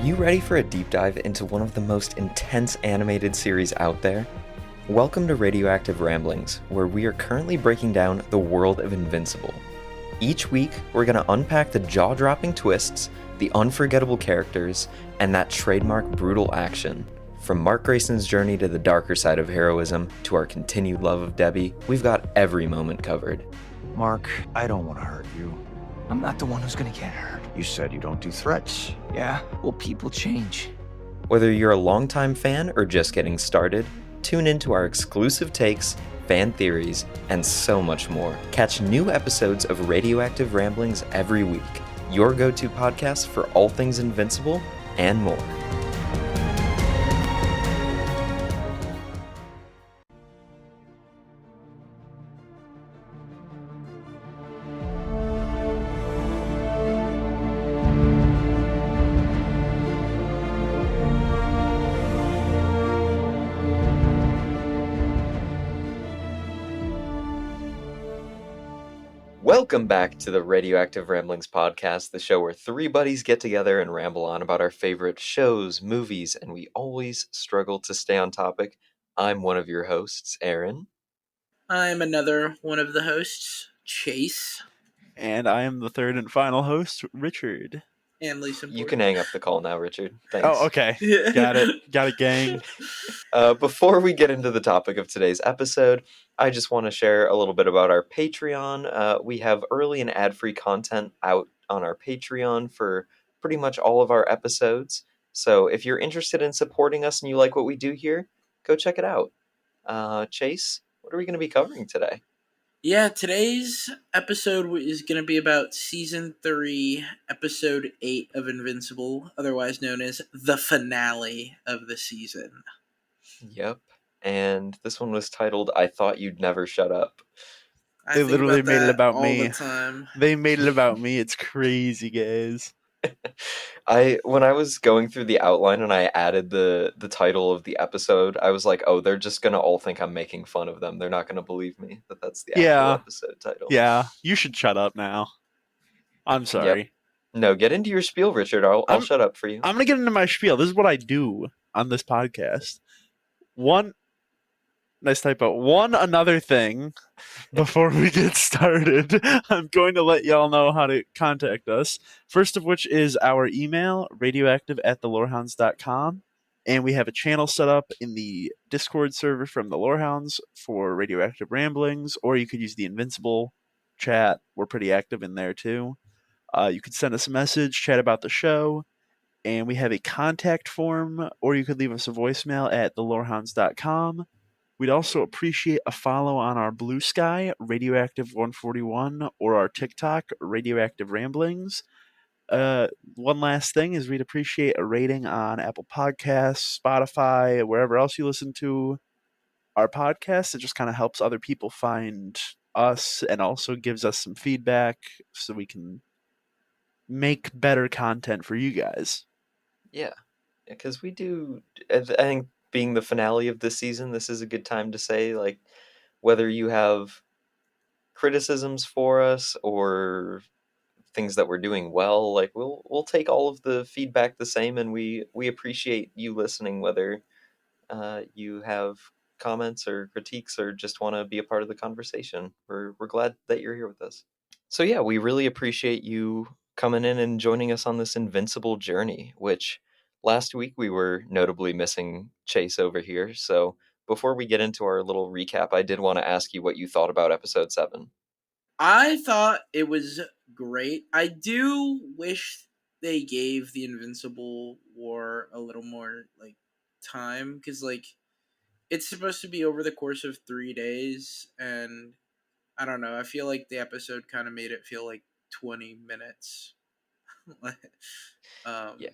you ready for a deep dive into one of the most intense animated series out there? Welcome to Radioactive Ramblings, where we are currently breaking down the world of Invincible. Each week, we're going to unpack the jaw-dropping twists, the unforgettable characters, and that trademark brutal action. From Mark Grayson's journey to the darker side of heroism, to our continued love of Debbie, we've got every moment covered. Mark, I don't want to hurt you. I'm not the one who's gonna get hurt. You said you don't do threats. Yeah, well, people change. Whether you're a longtime fan or just getting started, tune into our exclusive takes, fan theories, and so much more. Catch new episodes of Radioactive Ramblings every week, your go-to podcast for all things Invincible and more. Welcome back to the Radioactive Ramblings podcast, the show where three buddies get together and ramble on about our favorite shows, movies, and we always struggle to stay on topic. I'm one of your hosts, Aaron. I'm another one of the hosts, Chase. And I am the third and final host, Richard. And Lisa. You can hang up the call now, Richard. Thanks. Oh, okay. Got it, gang. Before we get into the topic of today's episode, I just want to share a little bit about our Patreon. We have early and ad-free content out on our Patreon for pretty much all of our episodes. So if you're interested in supporting us and you like what we do here, go check it out. Chase, what are we going to be covering today? Yeah, today's episode is going to be about Season 3, Episode 8 of Invincible, otherwise known as the finale of the season. Yep. And this one was titled, I Thought You'd Never Shut Up. They literally made it about all me. The time. They made it about me. It's crazy, guys. When I was going through the outline and I added the title of the episode, I was like, oh, they're just going to all think I'm making fun of them. They're not going to believe me that that's the actual episode title. Yeah, you should shut up now. I'm sorry. Yep. No, get into your spiel, Richard. I'll shut up for you. I'm going to get into my spiel. This is what I do on this podcast. Nice typo. One other thing before we get started, I'm going to let y'all know how to contact us. First of which is our email, radioactive@thelorehounds.com. And we have a channel set up in the Discord server from the Lorehounds for Radioactive Ramblings, or you could use the Invincible chat. We're pretty active in there too. You could send us a message, chat about the show, and we have a contact form, or you could leave us a voicemail at thelorehounds.com. We'd also appreciate a follow on our Blue Sky, Radioactive141, or our TikTok, Radioactive Ramblings. One last thing is we'd appreciate a rating on Apple Podcasts, Spotify, wherever else you listen to our podcast. It just kind of helps other people find us and also gives us some feedback so we can make better content for you guys. Yeah, because we do, I think, being the finale of this season, this is a good time to say, like, whether you have criticisms for us or things that we're doing well, like, we'll take all of the feedback the same, and we appreciate you listening, whether you have comments or critiques or just want to be a part of the conversation. We're glad that you're here with us. So yeah, we really appreciate you coming in and joining us on this Invincible journey, which last week we were notably missing Chase over here. So before we get into our little recap, I did want to ask you what you thought about episode 7. I thought it was great. I do wish they gave the Invincible War a little more, time, because, it's supposed to be over the course of 3 days, and I don't know, I feel like the episode kind of made it feel like 20 minutes. Yeah.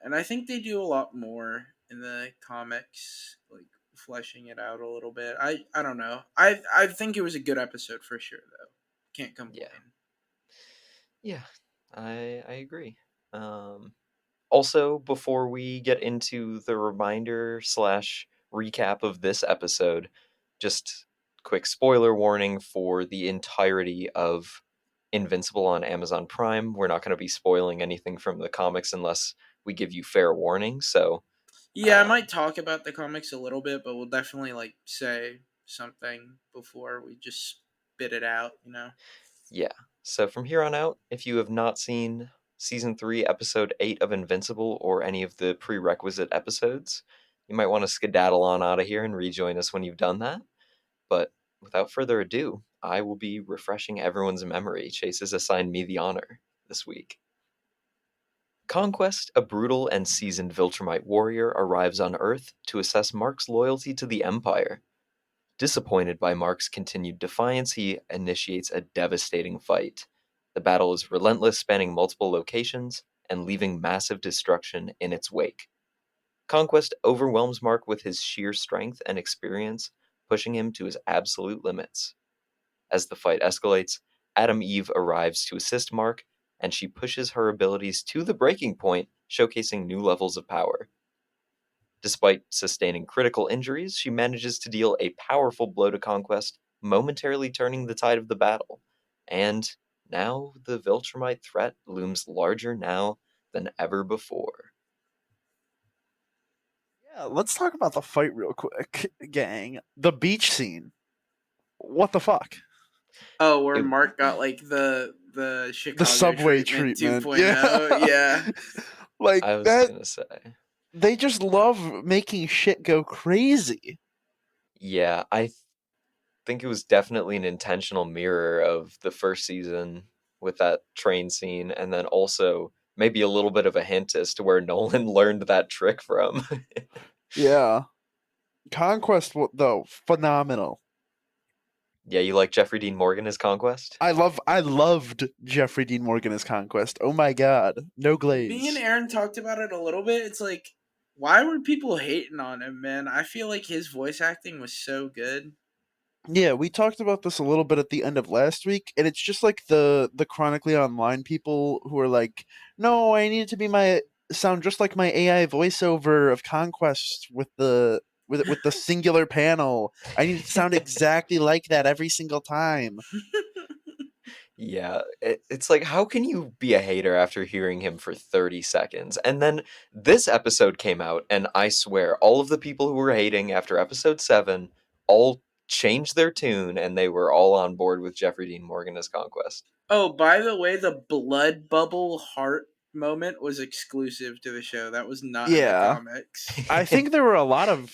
And I think they do a lot more in the comics, fleshing it out a little bit. I don't know. I think it was a good episode for sure, though. Can't complain. Yeah, I agree. Also, before we get into the reminder / recap of this episode, just quick spoiler warning for the entirety of Invincible on Amazon Prime. We're not going to be spoiling anything from the comics unless we give you fair warning. So, Yeah, I um, might talk about the comics a little bit, but we'll definitely like say something before we just spit it out, you know. yeah. So from here on out, if you have not seen season 3, episode 8 of Invincible or any of the prerequisite episodes, you might want to skedaddle on out of here and rejoin us when you've done that. But without further ado, I will be refreshing everyone's memory. Chase has assigned me the honor this week. Conquest, a brutal and seasoned Viltrumite warrior, arrives on Earth to assess Mark's loyalty to the Empire. Disappointed by Mark's continued defiance, he initiates a devastating fight. The battle is relentless, spanning multiple locations and leaving massive destruction in its wake. Conquest overwhelms Mark with his sheer strength and experience, pushing him to his absolute limits. As the fight escalates, Adam Eve arrives to assist Mark, and she pushes her abilities to the breaking point, showcasing new levels of power. Despite sustaining critical injuries, she manages to deal a powerful blow to Conquest, momentarily turning the tide of the battle. And now the Viltrumite threat looms larger now than ever before. Yeah, let's talk about the fight real quick, gang. The beach scene. What the fuck? Oh, where It, Mark got like the The Chicago subway treatment treatment. 2.0. Yeah. Yeah. Like I was that gonna say, they just love making shit go crazy. yeah, I think it was definitely an intentional mirror of the first season with that train scene, and then also maybe a little bit of a hint as to where Nolan learned that trick from. Yeah. Conquest though, phenomenal. Yeah, you like Jeffrey Dean Morgan as Conquest? I loved Jeffrey Dean Morgan as Conquest. Oh my god. No Me and glaze. Aaron talked about it a little bit. It's like, why were people hating on him, man? I feel like his voice acting was so good. Yeah, we talked about this a little bit at the end of last week, and it's just like the chronically online people who are like, "No, I need it to be my sound just like my AI voiceover of Conquest with the singular panel. I need it to sound exactly like that every single time." Yeah, it's like, how can you be a hater after hearing him for 30 seconds? And then this episode came out, and I swear, all of the people who were hating after episode 7 all changed their tune, and they were all on board with Jeffrey Dean Morgan as Conquest. Oh, by the way, the blood bubble heart moment was exclusive to the show. That was not in the Yeah. comics. I think there were a lot of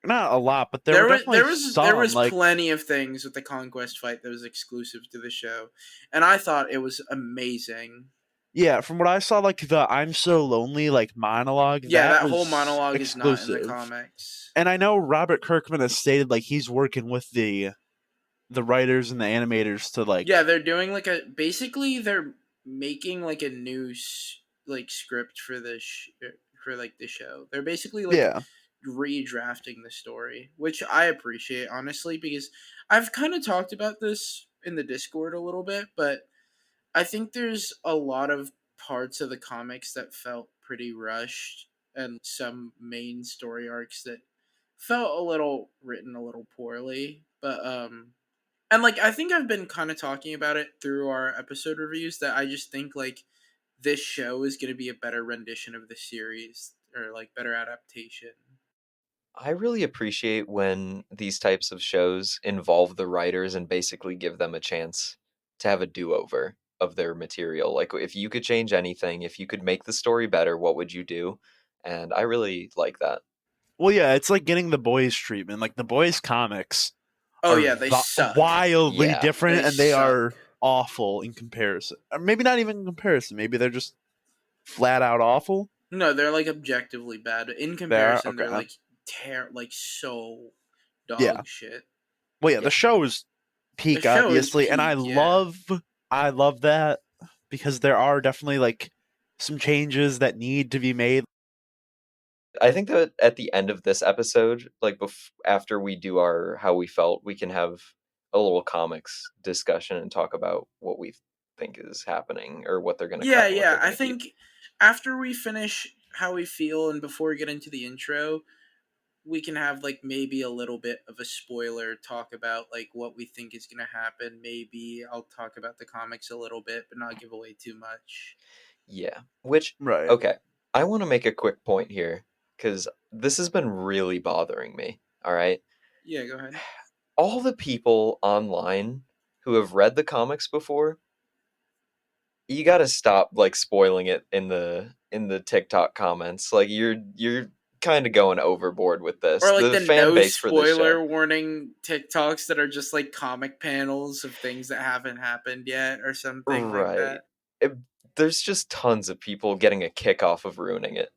not a lot, but there were There was definitely there was there some was like plenty of things with the Conquest fight that was exclusive to the show, and I thought it was amazing. yeah, from what I saw like the I'm so lonely like monologue Yeah, that that whole was monologue is not in the exclusive. comics. And I know Robert Kirkman has stated like he's working with the writers and the animators to Yeah, like they're doing like a basically they're making like a new like script for for like the show. They're basically like yeah. redrafting the story, which I appreciate honestly because I've kind of talked about this in the Discord a little bit, but I think there's a lot of parts of the comics that felt pretty rushed and some main story arcs that felt a little written a little poorly, but and like I think I've been kind of talking about it through our episode reviews that I just think like this show is going to be a better rendition of the series or like better adaptation. I really appreciate when these types of shows involve the writers and basically give them a chance to have a do-over of their material. Like, if you could change anything, if you could make the story better, what would you do? And I really like that. Well, yeah, it's like getting the boys treatment. Like the boys comics Oh are yeah, they suck. wildly Yeah. different They and they suck. are awful in comparison. Or maybe not even in comparison. Maybe they're just flat out awful. No, they're like objectively bad. In They are comparison, they're okay. like like so Yeah. dog shit. Well, yeah, Yeah. the show is The peak, show is obviously, and peak, yeah. I love that because there are definitely like some changes that need to be made. I think that at the end of this episode, like after we do our how we felt, we can have a little comics discussion and talk about what we think is happening or what they're going to Yeah, cut and what yeah. they're I going to keep. think after we finish how we feel and before we get into the intro, we can have like maybe a little bit of a spoiler talk about like what we think is going to happen. Maybe I'll talk about the comics a little bit, but not give away too much. Yeah. Which, Right. okay, I want to make a quick point here because this has been really bothering me. All right. Yeah, go ahead. All the people online who have read the comics before, you got to stop like spoiling it in the TikTok comments. Like you're kind of going overboard with this. Or like The the fan no base for this show. spoiler warning TikToks that are just like comic panels of things that haven't happened yet or something like Right. that. It- there's just tons of people getting a kick off of ruining it.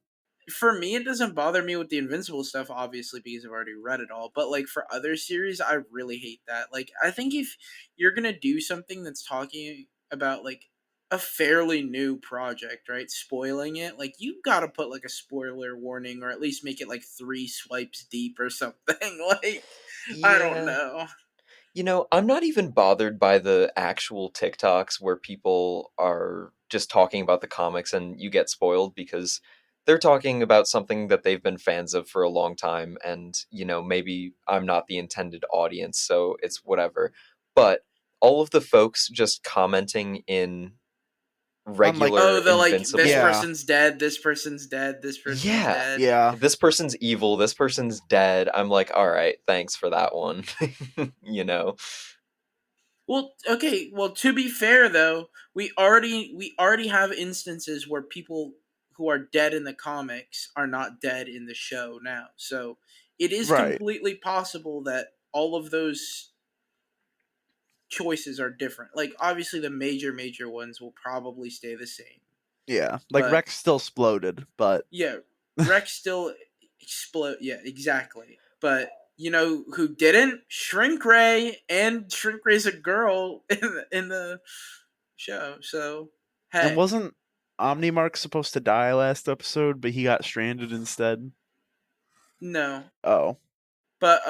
For me, it doesn't bother me with the Invincible stuff, obviously, because I've already read it all. But like for other series, I really hate that. Like, I think if you're gonna do something that's talking about like a fairly new project, right? Spoiling it, like you gotta put like a spoiler warning, or at least make it like 3 swipes deep or something. Like, I don't Yeah. know. You know, I'm not even bothered by the actual TikToks where people are just talking about the comics and you get spoiled because they're talking about something that they've been fans of for a long time and, you know, maybe I'm not the intended audience, so it's whatever. But all of the folks just commenting in I'm like, Oh, regular the like this Invincible. yeah, person's dead, this person's dead, this person's Yeah. dead. yeah. This person's evil, this person's dead. I'm like, all right, thanks for that one. You know? Well, okay. Well, to be fair though, we already have instances where people who are dead in the comics are not dead in the show now. So it is Right. completely possible that all of those choices are different. Like obviously the major ones will probably stay the same. Yeah. Like But Rex still exploded, but yeah, Rex still explode. Yeah, exactly. But you know who didn't? Shrink Ray, and Shrink Ray's a girl in the show. So and hey, wasn't Omnimark supposed to die last episode, but he got stranded instead? no, Oh. but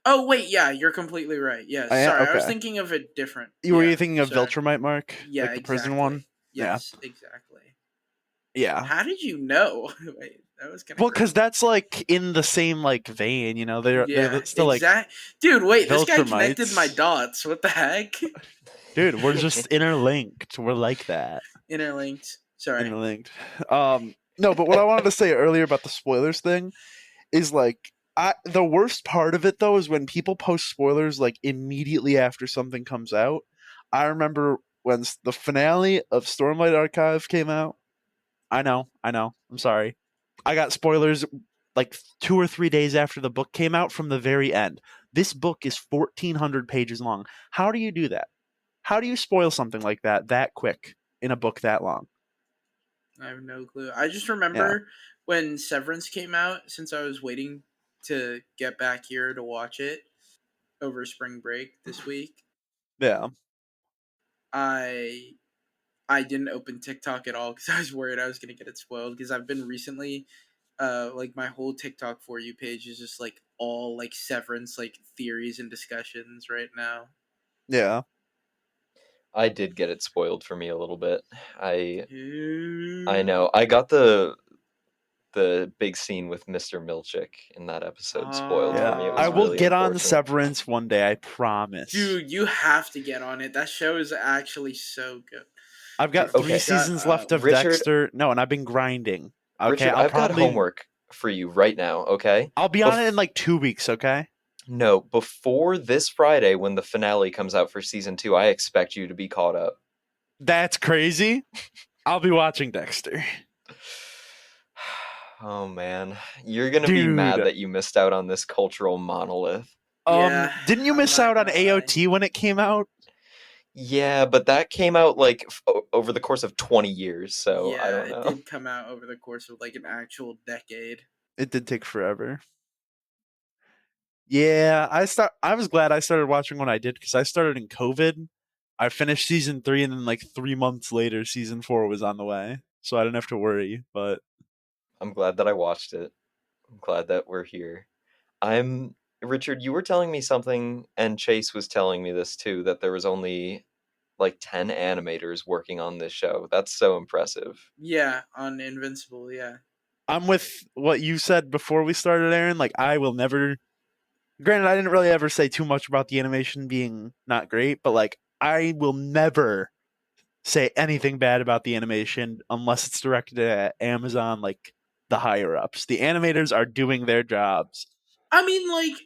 oh wait, yeah, you're completely right. Yeah, I sorry, I was okay. thinking of a different. Were you Yeah, thinking of sorry. Viltrumite Mark? Yeah, Like the prison one? exactly. Yeah. Yes, exactly. Yeah. How did you know? Wait, that was kind of Well, because crazy. that's like in the same like vein, you know. They're Yeah, still like exact. Dude, wait, this guy connected my Viltrumites. dots. What the heck? Dude, we're just interlinked. We're like that. Interlinked. Sorry. Interlinked. No, but what I wanted to say earlier about the spoilers thing is like the worst part of it though is when people post spoilers like immediately after something comes out. I remember when the finale of Stormlight Archive came out. I know. I'm sorry. I got spoilers like 2 or 3 days after the book came out from the very end. This book is 1,400 pages long. How do you do that? How do you spoil something like that quick in a book that long? I have no clue. I just Yeah. remember when Severance came out, since I was waiting to get back here to watch it over spring break this week. Yeah. I I didn't open TikTok at all because I was worried I was gonna get it spoiled. Because I've been recently, like my whole TikTok for you page is just like all like Severance like theories and discussions right now. Yeah. I did get it spoiled for me a little bit. I Ooh. know. I got the big scene with Mr. Milchick in that episode spoiled for Yeah. me. It I was will really get on unfortunate. Severance one day, I promise. Dude, you have to get on it. That show is actually so good. I've got Dude, 3 Okay, shut seasons left up. of Richard, Dexter. No, and I've been grinding. Okay, Richard, I've got homework for you right now, okay? I'll be on it in Bef- like 2 weeks, okay? no, before this Friday when the finale comes out for season 2, I expect you to be caught up. That's crazy. I'll be watching Dexter. Oh man, you're going to be mad Dude. that you missed out on this cultural monolith. Yeah, Didn't you I'm miss not out on gonna lie. AOT when it came out? Yeah, but that came out like over the course of 20 years, so I Yeah, don't it know. did come out over the course of like an actual decade. It did take forever. Yeah, I was glad I started watching when I did because I started in COVID. I finished season 3 and then like 3 months later season 4 was on the way. So I didn't have to worry, but I'm glad that I watched it. I'm glad that we're here. I'm Richard, you were telling me something, and Chase was telling me this too, that there was only like 10 animators working on this show. That's so impressive. Yeah, on Invincible. Yeah, I'm with what you said before we started, Aaron. Like, I will never. Granted, I didn't really ever say too much about the animation being not great, but like, I will never say anything bad about the animation unless it's directed at Amazon, like the higher ups. The animators are doing their jobs. I mean, like,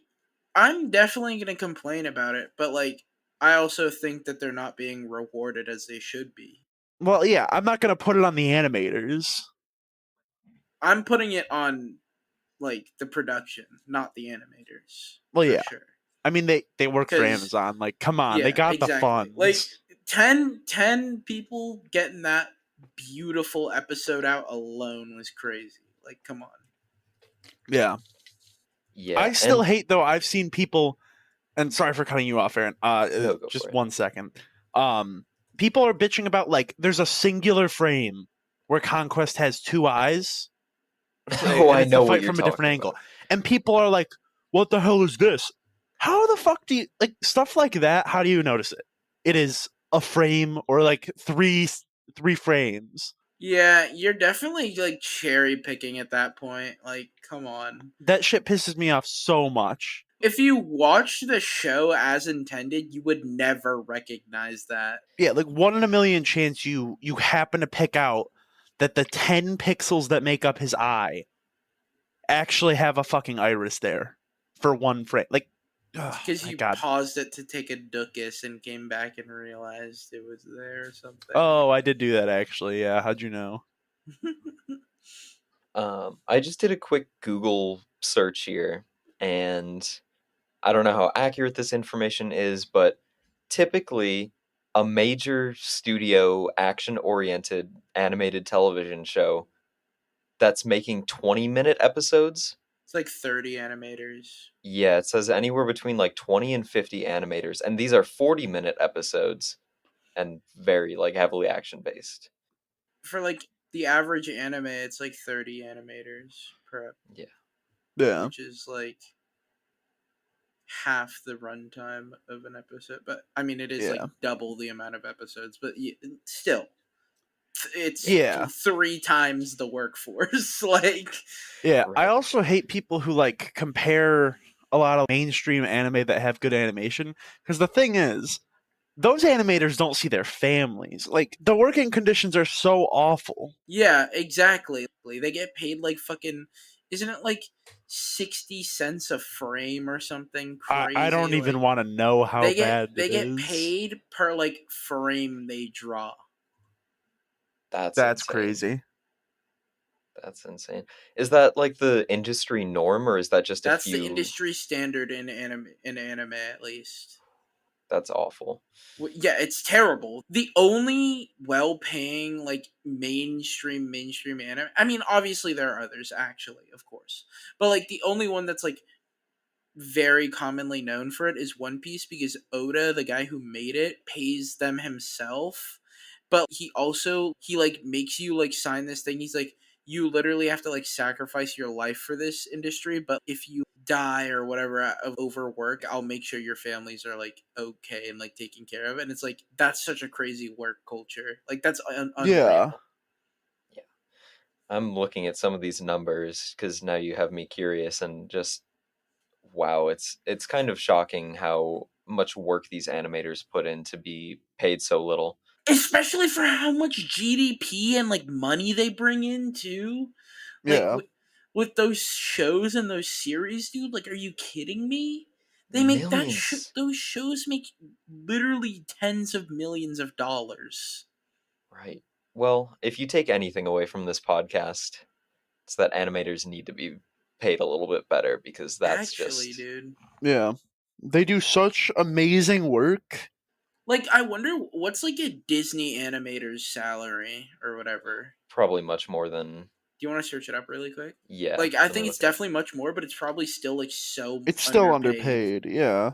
I'm definitely gonna complain about it, but like, I also think that they're not being rewarded as they should be. Well, yeah, I'm not going to put it on the animators. I'm putting it on like the production, not the animators, Well, for yeah. sure. I mean, they work for Because Amazon. Like, come on, they yeah, got the exactly. Like funds. 10 people getting that beautiful episode out alone was crazy. Like, come on. Yeah. Yeah, I still and hate, though, I've seen people, and sorry for cutting you off, Aaron. no, go for Just it. 1 second. People are bitching about, like, there's a singular frame where Conquest has 2 eyes, Oh, and I it's the know what fight you're from a different talking angle. about. And people are like, what the hell is this? How the fuck do you, like, stuff like that, how do you notice it? It is a frame or, like, three frames. Yeah, you're definitely like cherry picking at that point. Like, come on. That shit pisses me off so much. If you watched the show as intended, you would never recognize that. Yeah, like 1 in a million chance you happen to pick out that the 10 pixels that make up his eye actually have a fucking iris there for 1 frame. Like, oh Because my you god. paused it to take a dookus and came back and realized it was there or something. Oh, I did do that actually. Yeah, how'd you know? I just did a quick Google search here, and I don't know how accurate this information is, but typically a major studio action-oriented animated television show that's making 20-minute episodes. It's like 30 animators. Yeah, it says anywhere between like 20 and 50 animators, and these are 40-minute episodes and very like heavily action-based. For like the average anime, it's like 30 animators per, Yeah. Yeah. which is like half the runtime of an episode. But I mean, it is like Yeah. double the amount of episodes. But still, it's Yeah. 3 times the workforce. Like, Yeah. I Right. also hate people who like compare a lot of mainstream anime that have good animation because the thing is those animators don't see their families. Like the working conditions are so awful. yeah, exactly. They get paid like fucking. Isn't it like 60 cents a frame or something I don't crazy? even Like, want to know how bad they it get is. paid per like frame they draw. That's That's insane. crazy. That's insane. Is that like the industry norm, or is that just a That's the few? industry standard in anime at least. That's awful. Yeah, it's terrible. The only well-paying like mainstream anime. I mean, obviously there are others actually, of course. But like the only one that's like very commonly known for it is One Piece because Oda, the guy who made it, pays them himself. But he like makes you like sign this thing. He's like, you literally have to like sacrifice your life for this industry, but if you die or whatever of overwork, I'll make sure your families are like okay and like taken care of. And it's like that's such a crazy work culture. Like that's Yeah. unreal. Yeah. I'm looking at some of these numbers because now you have me curious and just wow, it's kind of shocking how much work these animators put in to be paid so little. Especially for how much GDP and like money they bring in too. Like Yeah. with those shows and those series, dude. Like, are you kidding me? They make Millions. those shows make literally tens of millions of dollars. Right. Well, if you take anything away from this podcast, it's that animators need to be paid a little bit better because that's Actually, just dude. Yeah. They do such amazing work. Like, I wonder what's like a Disney animator's salary or whatever. probably much more than Do you want to search it up really quick? yeah. Like, I Let me think it's look it up. definitely much more, but it's probably still like so It's still underpaid. underpaid. Yeah.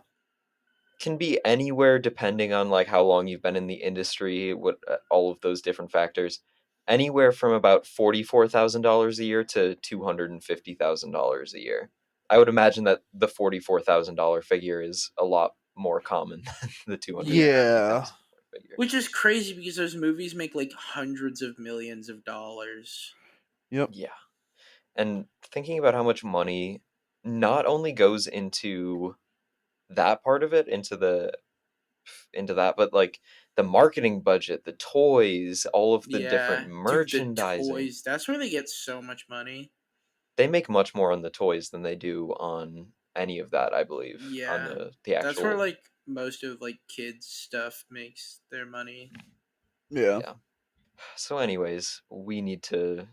Can be anywhere depending on like how long you've been in the industry, what all of those different factors. Anywhere from about $44,000 a year to $250,000 a year. I would imagine that the $44,000 figure is a lot more common than the Yeah. $250,000 figure. Which is crazy because those movies make like hundreds of millions of dollars. Yep. Yeah. And thinking about how much money not only goes into that part of it, into that, but like the marketing budget, the toys, all of the different Yeah, dude, the merchandising. toys. That's where they get so much money. They make much more on the toys than they do on any of that, I believe, on Yeah, the that's where actual. like most of like kids stuff makes their money. Yeah. Yeah. So anyways, we need to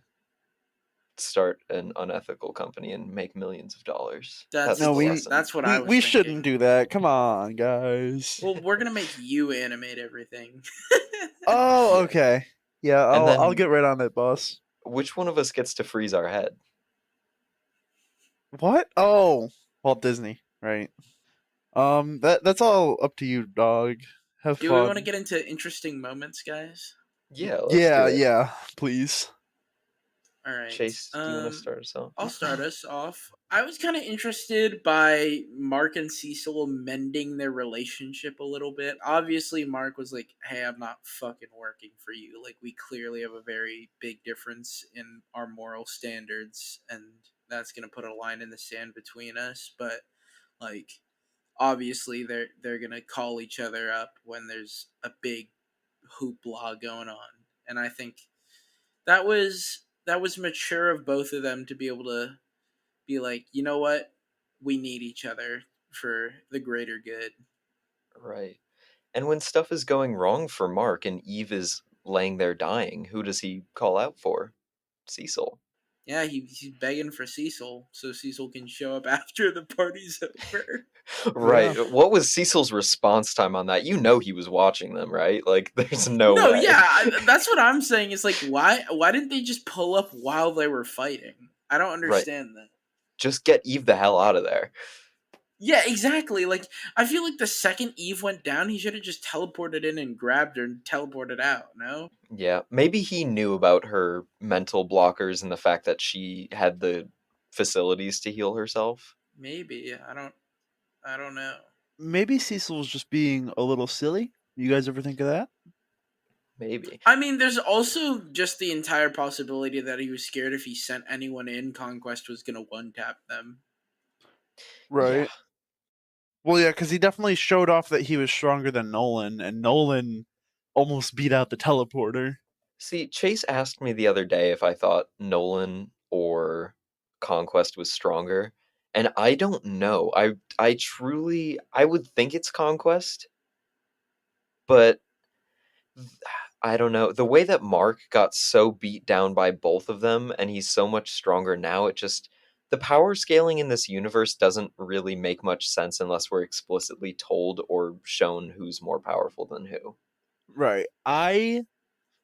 start an unethical company and make millions of dollars. That's That's No, the we lesson. that's what I we was we shouldn't thinking. do that. Come on, guys. Well, we're gonna make you animate everything. Oh, Yeah. okay. Yeah, And I'll then get right on that, boss. which one of us gets to freeze our head? What? Oh, Walt Disney, right? That's all up to you, dog. Have Do we want to fun. get into interesting moments, guys? Yeah, let's Yeah, do it. yeah, please. All right. Chase, do you want to start us off? I'll start us off. I was kind of interested by Mark and Cecil mending their relationship a little bit. Obviously, Mark was like, "Hey, I'm not fucking working for you. Like, we clearly have a very big difference in our moral standards, and that's gonna put a line in the sand between us." But like, obviously, they're gonna call each other up when there's a big hoopla going on, and I think that was mature of both of them to be able to be like, you know what, we need each other for the greater good. Right. And when stuff is going wrong for Mark and Eve is laying there dying, who does he call out for? Cecil. Yeah, he's begging for Cecil so Cecil can show up after the party's over. Yeah. Right. What was Cecil's response time on that? You know he was watching them, right? Like, there's no No, way. yeah, that's what I'm saying. Is like, why didn't they just pull up while they were fighting? I don't Right. understand that. Just get Eve the hell out of there. Yeah, exactly. Like, I feel like the second Eve went down, he should have just teleported in and grabbed her and teleported out. No, Yeah. Maybe he knew about her mental blockers and the fact that she had the facilities to heal herself. maybe I don't know. Maybe Cecil was just being a little silly. You guys ever think of that? Maybe. I mean, there's also just the entire possibility that he was scared if he sent anyone in, Conquest was gonna one tap them. Yeah. Right. Well, yeah, because he definitely showed off that he was stronger than Nolan, and Nolan almost beat out the teleporter. See, Chase asked me the other day if I thought Nolan or Conquest was stronger, and I don't know. I truly I would think it's Conquest, but I don't know. The way that Mark got so beat down by both of them and he's so much stronger now, it just the power scaling in this universe doesn't really make much sense unless we're explicitly told or shown who's more powerful than who. Right. I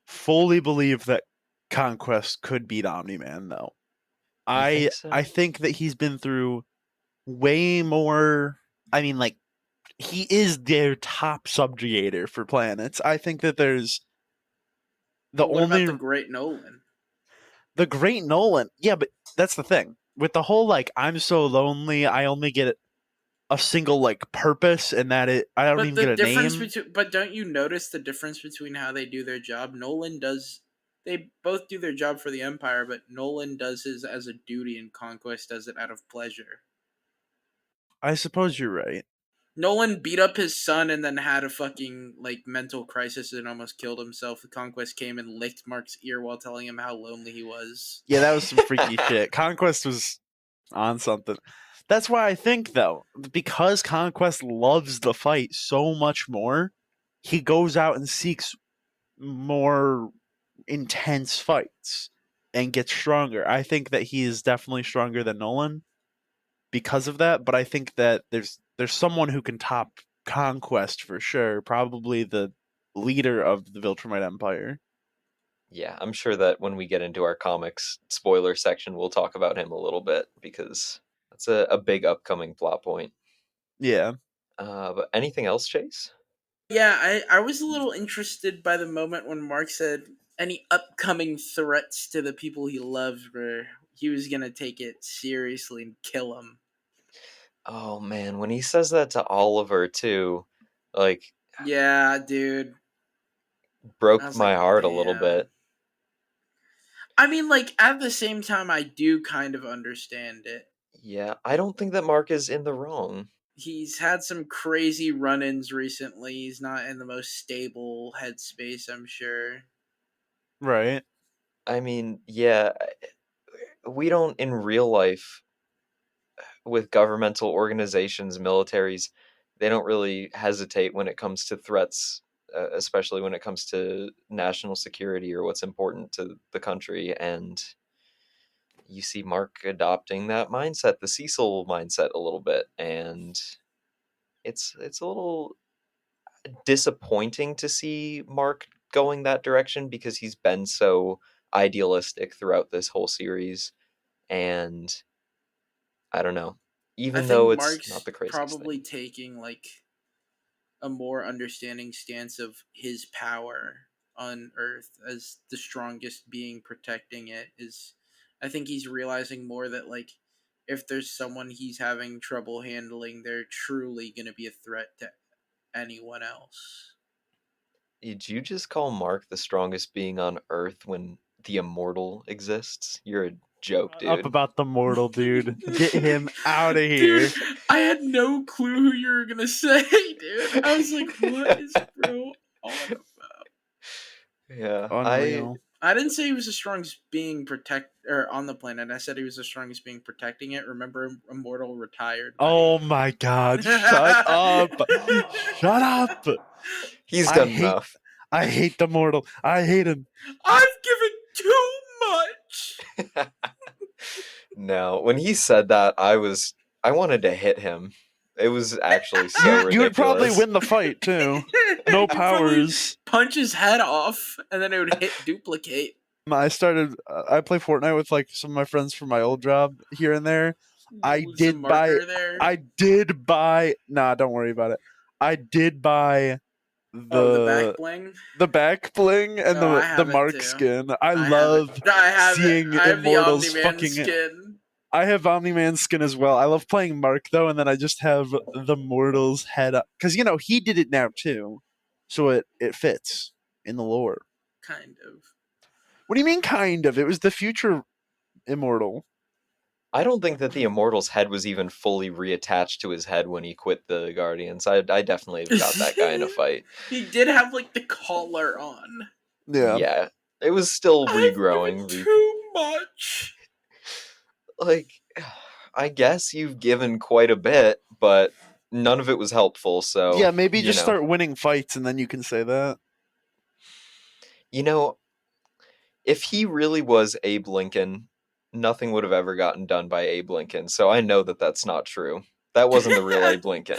fully believe that Conquest could beat Omni Man, though. You think I so? think that he's been through way more. I mean, like, he is their top subjugator for planets. I think that there's the But what about only the Great Nolan? the great Nolan. Yeah, but that's the thing. With the whole like I'm so lonely, I only get a single like purpose and that I don't But even the get a difference name. between, but don't you notice the difference between how they do their job? Nolan does, they both do their job for the Empire, but Nolan does his as a duty, and Conquest does it out of pleasure. I suppose you're right. Nolan beat up his son and then had a fucking like mental crisis and almost killed himself. The Conquest came and licked Mark's ear while telling him how lonely he was. Yeah, that was some freaky shit. Conquest was on something. That's why I think though, because Conquest loves the fight so much more, he goes out and seeks more intense fights and gets stronger. I think that he is definitely stronger than Nolan because of that, but I think that there's someone who can top Conquest for sure, probably the leader of the Viltrumite Empire. Yeah, I'm sure that when we get into our comics spoiler section, we'll talk about him a little bit because that's a big upcoming plot point. Yeah. But anything else, Chase? Yeah, I was a little interested by the moment when Mark said any upcoming threats to the people he loves where he was gonna take it seriously and kill them. Oh man, when he says that to Oliver too, like Yeah, dude. I broke was like, my heart a little damn. bit. I mean, like, at the same time, I do kind of understand it. Yeah, I don't think that Mark is in the wrong. He's had some crazy run-ins recently. He's not in the most stable headspace, I'm sure. Right. I mean, yeah, we don't in real life with governmental organizations, militaries, they don't really hesitate when it comes to threats, especially when it comes to national security or what's important to the country. And you see Mark adopting that mindset, the Cecil mindset, a little bit, and it's a little disappointing to see Mark going that direction because he's been so idealistic throughout this whole series, and I don't know. I Even though think it's not Mark's the craziest probably thing. taking, like, a more understanding stance of his power on Earth as the strongest being protecting it. Is I think he's realizing more that, like, if there's someone he's having trouble handling, they're truly going to be a threat to anyone else. Did you just call Mark the strongest being on Earth when the immortal exists? You're a joke, Shut up dude. about the mortal, dude. Get him out of Dude, here. I had no clue who you were gonna say, dude. I was like, what is bro on about? Yeah, Unreal. I didn't say he was the strongest being on the planet. I said he was the strongest being protecting it. Remember, Immortal retired, buddy. Oh my god, shut up. Shut up. he's I done hate enough. I hate the mortal. I hate him. I've given too much. No, when he said that, I wanted to hit him. It was actually so You would probably ridiculous. win the fight too. No You'd probably powers. punch his head off, and then it would hit duplicate. I play Fortnite with like some of my friends from my old job here and there. I Was the did buy marker there? nah, don't worry about it. I did buy Oh, the back the bling. back bling and No, I the have it Mark too. skin. I I have it. love I have it. seeing I have the Omni immortals Man fucking. skin. I have Omni Man skin as well. I love playing Mark though, and then I just have the mortal's head up because he did it now too, so it fits in the lore. Kind of. What do you mean, kind of? It was the future immortal. I don't think that the immortal's head was even fully reattached to his head when he quit the Guardians. I definitely got that guy in a fight. He did have, like, the collar on. Yeah. Yeah, it was still I've given regrowing. too much. Like, I guess you've given quite a bit, but none of it was helpful. So Yeah, maybe just start winning fights and then you can say that. You know, if he really was Abe Lincoln, nothing would have ever gotten done by Abe Lincoln. So I know that that's not true. That wasn't the real Abe Lincoln.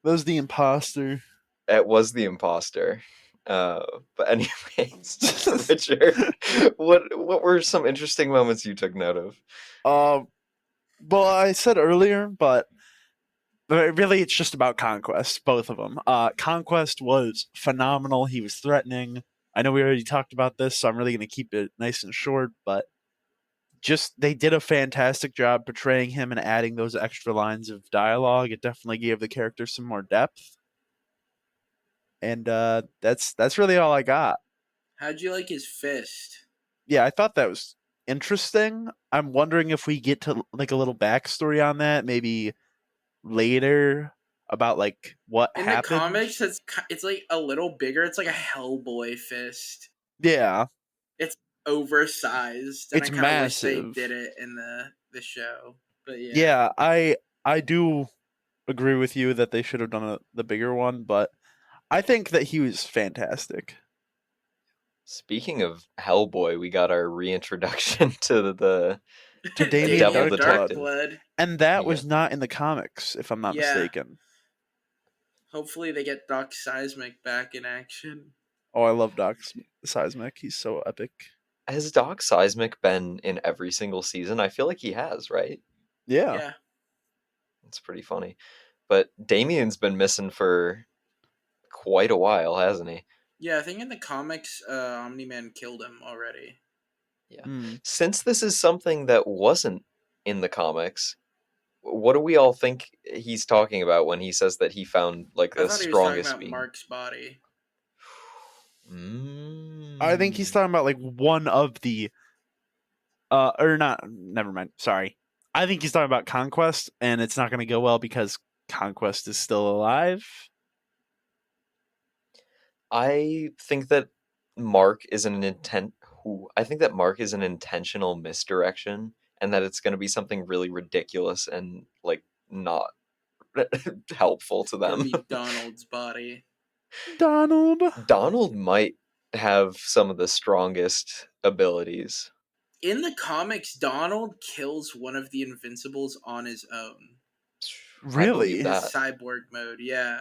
That was the imposter. It was the imposter. But anyways, Richard, what were some interesting moments you took note of? Well, I said earlier, but really it's just about Conquest, both of them. Conquest was phenomenal. He was threatening. I know we already talked about this, so I'm really going to keep it nice and short, but just they did a fantastic job portraying him and adding those extra lines of dialogue. It definitely gave the character some more depth. And that's really all I got. How'd you like his fist? Yeah, I thought that was interesting. I'm wondering if we get to like a little backstory on that, maybe later about like what In happened. the comics, it's like a little bigger. It's like a Hellboy fist. Yeah, It's oversized, and it's I kind of wish they massive. did it in the show. But yeah, Yeah, I do agree with you that they should have done the bigger one, but I think that he was fantastic. Speaking of Hellboy, we got our reintroduction to the To Damien Devil Darkblood. Darkblood. And that Yeah. was not in the comics, if I'm not mistaken. Hopefully, they get Doc Seismic back in action. Oh, I love Doc Seismic. He's so epic. Has Doc Seismic been in every single season? I feel like he has, right? Yeah. It's pretty funny. But Damien's been missing for quite a while, hasn't he? Yeah, I think in the comics, Omni-Man killed him already. Yeah. Since this is something that wasn't in the comics, what do we all think he's talking about when he says that he found like I the thought he was talking strongest about being? Mark's body. I think he's talking about like one of the Or not. Never mind. Sorry. I think he's talking about Conquest, and it's not going to go well because Conquest is still alive. I think that Mark is an intent. I think that Mark is an intentional misdirection, and that it's going to be something really ridiculous and like not helpful to Gonna them. be Donald's body. Donald. Donald might have some of the strongest abilities. In the comics, Donald kills one of the Invincibles on his own. I believe Really? In his that. cyborg mode, yeah.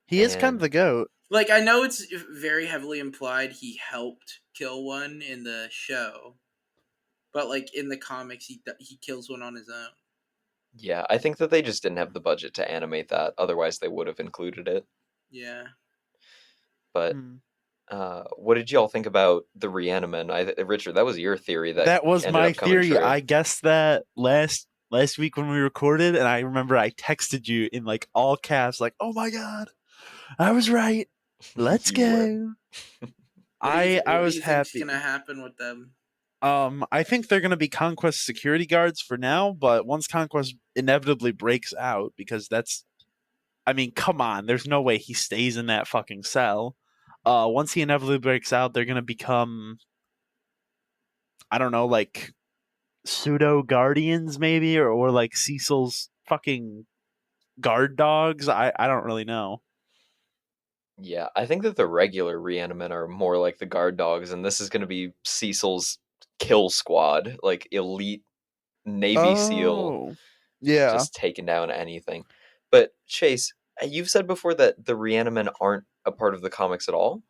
He is kind of And the goat. Like, I know it's very heavily implied he helped kill one in the show, but like in the comics, he kills one on his own. yeah, I think that they just didn't have the budget to animate that. Otherwise, they would have included it. Yeah. But Hmm. what did y'all think about the Reaniman? Richard, that was your theory That was ended my up coming theory. true. I guessed that last week when we recorded, and I remember I texted you in like all caps, like, "Oh my god, I was right. Let's You were. go." What do you I was think's happy. gonna happen with them? I think they're going to be Conquest security guards for now, but once Conquest inevitably breaks out, because that's, I mean, come on, there's no way he stays in that fucking cell. Once he inevitably breaks out, they're going to become, I don't know, like pseudo guardians maybe, or like Cecil's fucking guard dogs. I don't really know. Yeah, I think that the regular Reanimen are more like the guard dogs, and this is going to be Cecil's kill squad, like elite Navy SEAL, Oh, yeah. just taking down anything. But Chase, you've said before that the Reanimen aren't a part of the comics at all?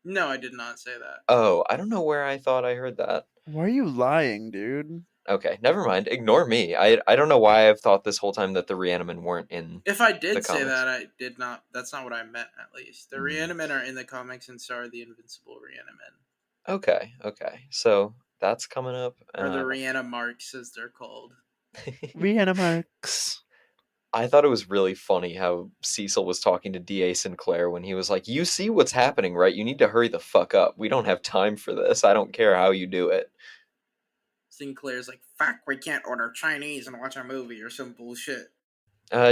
No, I did not say that. Oh, I don't know where I thought I heard that. Why are you lying, dude? Okay, never mind. Ignore me. I don't know why I've thought this whole time that the Reanimen weren't in If I the did say comics. that, I did not. That's not what I meant. At least the Reanimen are in the comics, and so are the Invincible Reanimen, Okay, okay. So that's coming up. or the Reanimarks, as they're called. Reanimarks. I thought it was really funny how Cecil was talking to D.A. Sinclair when he was like, "You see what's happening, right? You need to hurry the fuck up. We don't have time for this. I don't care how you do it." Sinclair's like, "Fuck, we can't order Chinese and watch a movie or some bullshit."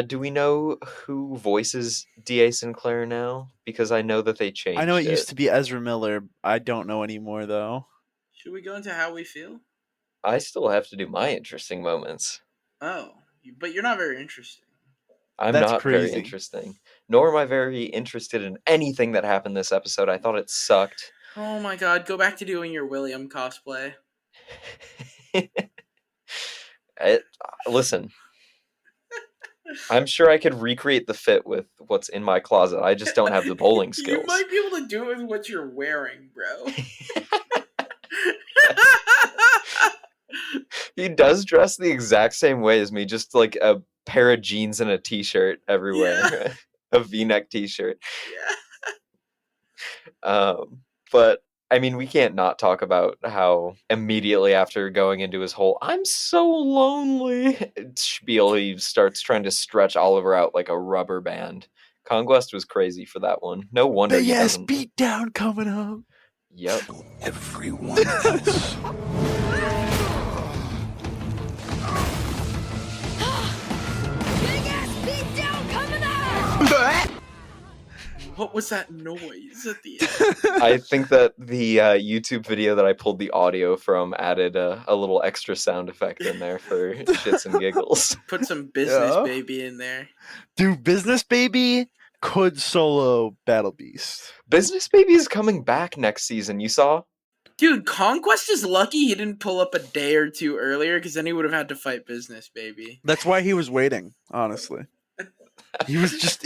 Do we know who voices D.A. Sinclair now? Because I know that they I know it changed used it. to be Ezra Miller. I don't know anymore though. Should we go into how we feel? I still have to do my interesting moments. Oh, but you're not very interesting. I'm That's not very crazy. interesting, nor am I very interested in anything that happened this episode. I thought it sucked. Oh my god, go back to doing your William cosplay. Listen, I'm sure I could recreate the fit with what's in my closet. I just don't have the bowling skills. You might be able to do it with what you're wearing, bro. He does dress the exact same way as me, just like a pair of jeans and a t-shirt everywhere. Yeah. A V-neck t-shirt. Yeah. But I mean, we can't not talk about how immediately after going into his whole "I'm so lonely" spiel, he starts trying to stretch Oliver out like a rubber band. Conquest was crazy for that one. No wonder Big he ass doesn't. beatdown coming up. Yep. Everyone else. Big ass beat down coming up! What was that noise at the end? I think that the YouTube video that I pulled the audio from added a little extra sound effect in there for shits and giggles. Put some business Yeah. baby in there. Dude, Business Baby could solo Battle Beast. Business Baby is coming back next season. You saw? Dude, Conquest is lucky he didn't pull up a day or two earlier, because then he would have had to fight business baby. That's why he was waiting, honestly. He was just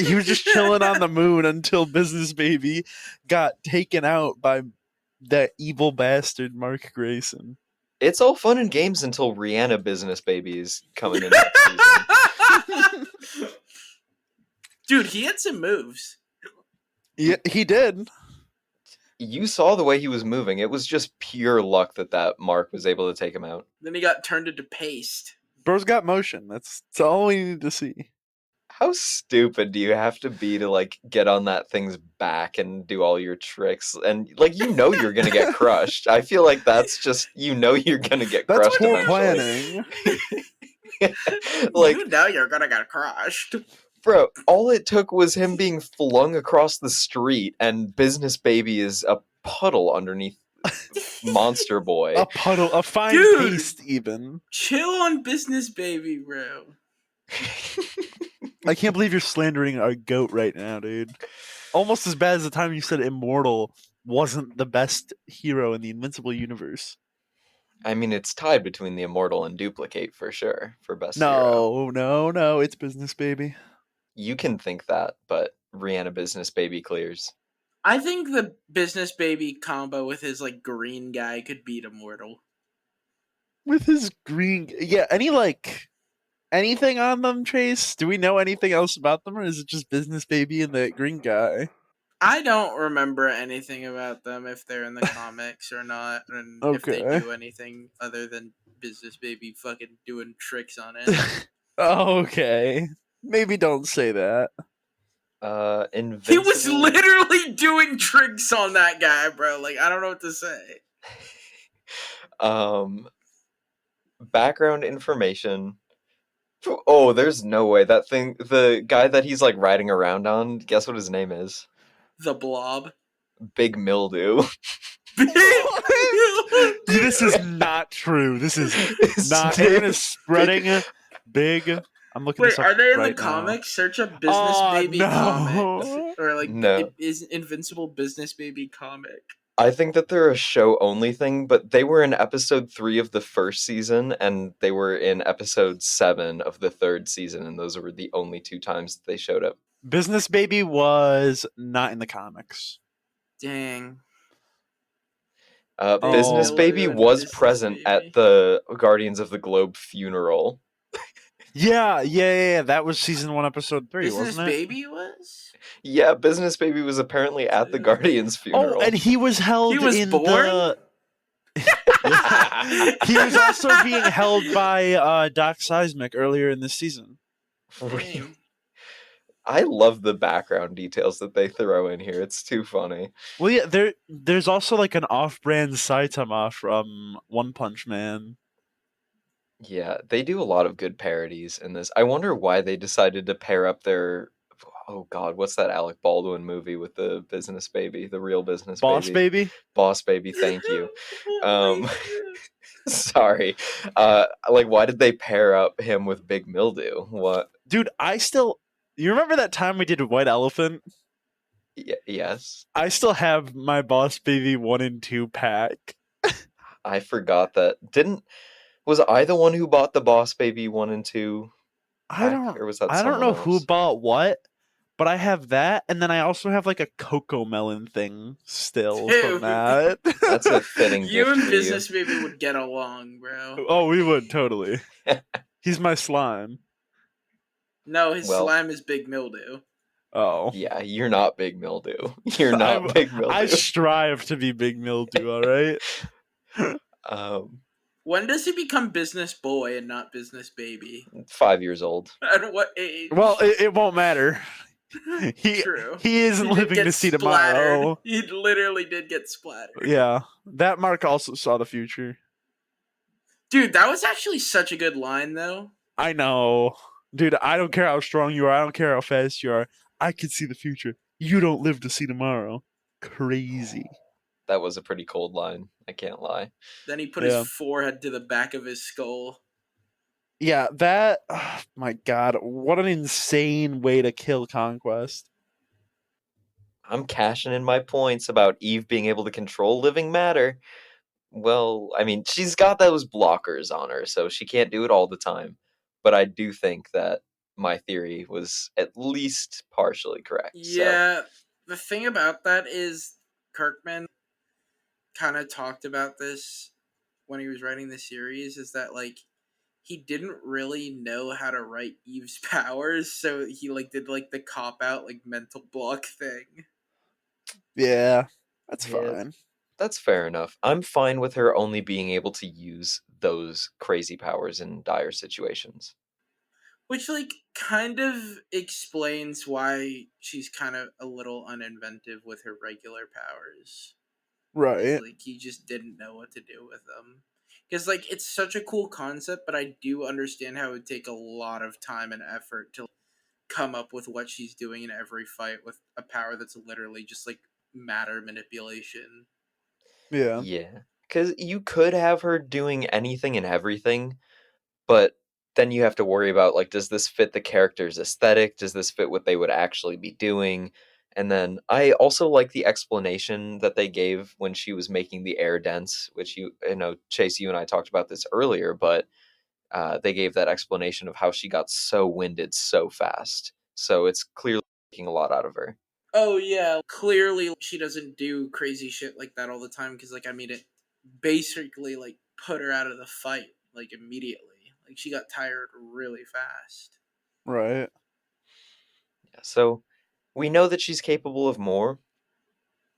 chilling on the moon until Business Baby got taken out by that evil bastard Mark Grayson. It's all fun and games until Rihanna Business Baby is coming in next season. Dude, he had some moves. Yeah, he did. You saw the way he was moving. It was just pure luck that Mark was able to take him out. Then he got turned into paste. Bro's got motion. That's all we need to see. How stupid do you have to be to like get on that thing's back and do all your tricks? And like you're gonna get crushed. I feel like that's just you're gonna get That's crushed poor eventually. planning. Like, you know you're gonna get crushed. bro, all it took was him being flung across the street, and Business Baby is a puddle underneath Monster Boy. A puddle, a fine Dude. paste, even. Chill on Business Baby, bro. I can't believe you're slandering our goat right now, dude. Almost as bad as the time you said Immortal wasn't the best hero in the Invincible universe. I mean, it's tied between the Immortal and Duplicate for sure for best hero. No, it's Business Baby. You can think that, but Rihanna Business Baby clears. I think the Business Baby combo with his like green guy could beat Immortal. With his green, anything on them, Chase? Do we know anything else about them, or is it just Business Baby and the green guy? I don't remember anything about them, if they're in the comics or not, and if they Okay. do anything other than Business Baby fucking doing tricks on it. Okay. Maybe don't say that. Invincible. He was literally doing tricks on that guy, bro. Like, I don't know what to say. Background information. Oh, there's no way that thing. The guy that he's like riding around on. Guess what his name is? The Blob. Big Mildew. This is not true. This is His not. name Aaron is spreading big. I'm looking Wait, this up are they in right the now. comics? Search up Business Baby no. comics. Or like, No. is Invincible Business Baby comic. I think that they're a show only thing, but they were in episode 3 of the first season, and they were in episode 7 of the third season, and those were the only 2 times that they showed up. Business Baby was not in the comics. Dang. Business Mildew Baby and was Business present Baby. at the Guardians of the Globe funeral. Yeah. That was season 1, episode 3, Business wasn't it? Baby was? Yeah, Business Baby was apparently at the Guardians funeral. Oh, and he was held He was in born? the. He was also being held by Doc Seismic earlier in this season. Dang. I love the background details that they throw in here. It's too funny. Well, yeah, there's also like an off-brand Saitama from One Punch Man. Yeah, they do a lot of good parodies in this. I wonder why they decided to pair up their... Oh god, what's that Alec Baldwin movie with the Business Baby? The Real Business Boss Baby? Baby? Boss Baby, thank you. Oh Sorry. Like, why did they pair up him with Big Mildew? What? Dude, you remember that time we did White Elephant? Yes. I still have my Boss Baby 1 and 2 pack. I forgot that. Was I the one who bought the Boss Baby 1 and 2 pack? Or was that I don't know someone who else? bought what, but I have that, and then I also have like a Cocoa Melon thing still Dude. from that. That's a fitting You gift and for Business Baby would get along, bro. Oh, we would totally. He's my slime. No, his Well- slime is Big Mildew. Oh. Yeah, you're not Big Mildew. You're not Big Mildew. I strive to be Big Mildew, alright? When does he become Business Boy and not Business Baby? 5 years old. At what age? Well, it won't matter. True. He isn't He did living get to see splattered. tomorrow. He literally did get splattered. Yeah. That Mark also saw the future. Dude, that was actually such a good line, though. I know. Dude, I don't care how strong you are. I don't care how fast you are. I can see the future. You don't live to see tomorrow. Crazy. That was a pretty cold line. I can't lie. Then he put Yeah. his forehead to the back of his skull. Yeah, that... Oh, my god. What an insane way to kill Conquest. I'm cashing in my points about Eve being able to control living matter. Well, I mean, she's got those blockers on her, so she can't do it all the time. But I do think that my theory was at least partially correct. Yeah, the thing about that is Kirkman kind of talked about this when he was writing the series, is that, like, he didn't really know how to write Eve's powers, so he, like, did, like, the cop-out, like, mental block thing. Yeah, that's Yeah. fine. That's fair enough. I'm fine with her only being able to use those crazy powers in dire situations. Which, like, kind of explains why she's kind of a little uninventive with her regular powers. Is Right. like he just didn't know what to do with them. Because, like, it's such a cool concept, but I do understand how it would take a lot of time and effort to come up with what she's doing in every fight with a power that's literally just, like, matter manipulation. Yeah. Yeah. Because you could have her doing anything and everything, but then you have to worry about, like, does this fit the character's aesthetic? Does this fit what they would actually be doing? And then I also like the explanation that they gave when she was making the air dents, which Chase, you and I talked about this earlier, but they gave that explanation of how she got so winded so fast. So it's clearly taking a lot out of her. Oh, yeah. Clearly, she doesn't do crazy shit like that all the time, because, like, I mean, it basically, like, put her out of the fight, like, immediately. Like, she got tired really fast. Right. Yeah, so we know that she's capable of more,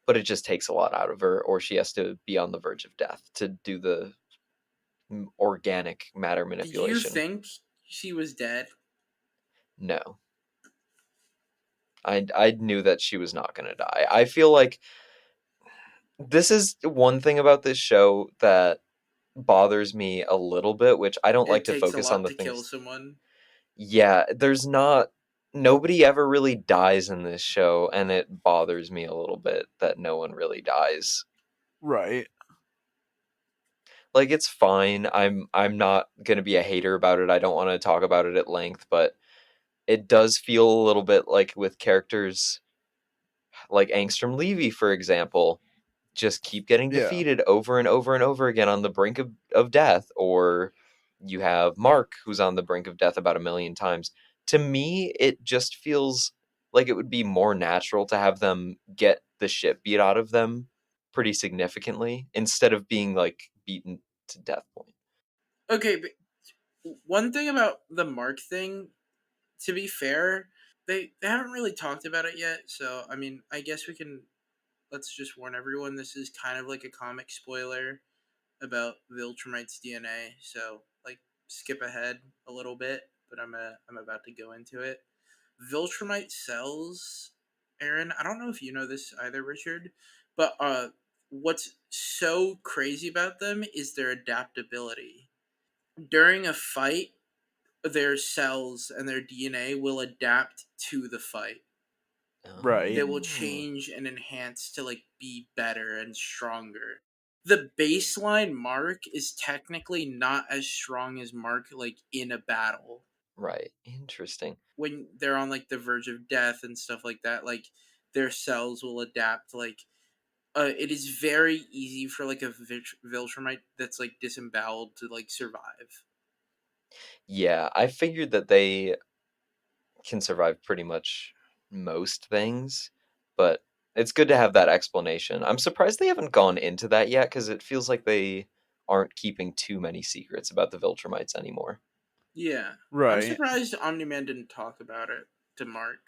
but it just takes a lot out of her, or she has to be on the verge of death to do the organic matter Did you manipulation. think she was dead? No. I knew that she was not going to die. I feel like this is one thing about this show that bothers me a little bit, which I don't like It to takes a focus on lot the to kill things. someone. Yeah, nobody ever really dies in this show, and it bothers me a little bit that no one really dies. Right. Like, it's fine. I'm not going to be a hater about it. I don't want to talk about it at length, but it does feel a little bit like with characters like Angstrom Levy, for example, just keep getting Yeah. defeated over and over and over again on the brink of death. Or you have Mark, who's on the brink of death about a million times. To me, it just feels like it would be more natural to have them get the shit beat out of them pretty significantly instead of being like beaten to death point. Okay, but one thing about the Mark thing, to be fair, they haven't really talked about it yet, so, I mean, I guess we can, let's just warn everyone, this is kind of like a comic spoiler about Viltrumite's DNA, so, like, skip ahead a little bit, but I'm about to go into it. Viltrumite cells, Aaron, I don't know if you know this either, Richard, but what's so crazy about them is their adaptability. During a fight, their cells and their DNA will adapt to the fight. They Right. will Oh, change and enhance to, like, be better and stronger. The baseline Mark is technically not as strong as Mark, like, in a battle. right. Interesting. When they're on, like, the verge of death and stuff like that, like, their cells will adapt. Like, it is very easy for, like, a Viltrumite that's, like, disemboweled to, like, survive. Yeah, I figured that they can survive pretty much most things, but it's good to have that explanation. I'm surprised they haven't gone into that yet because it feels like they aren't keeping too many secrets about the Viltrumites anymore. Yeah. I'm Right. surprised Omni-Man didn't talk about it to Mark.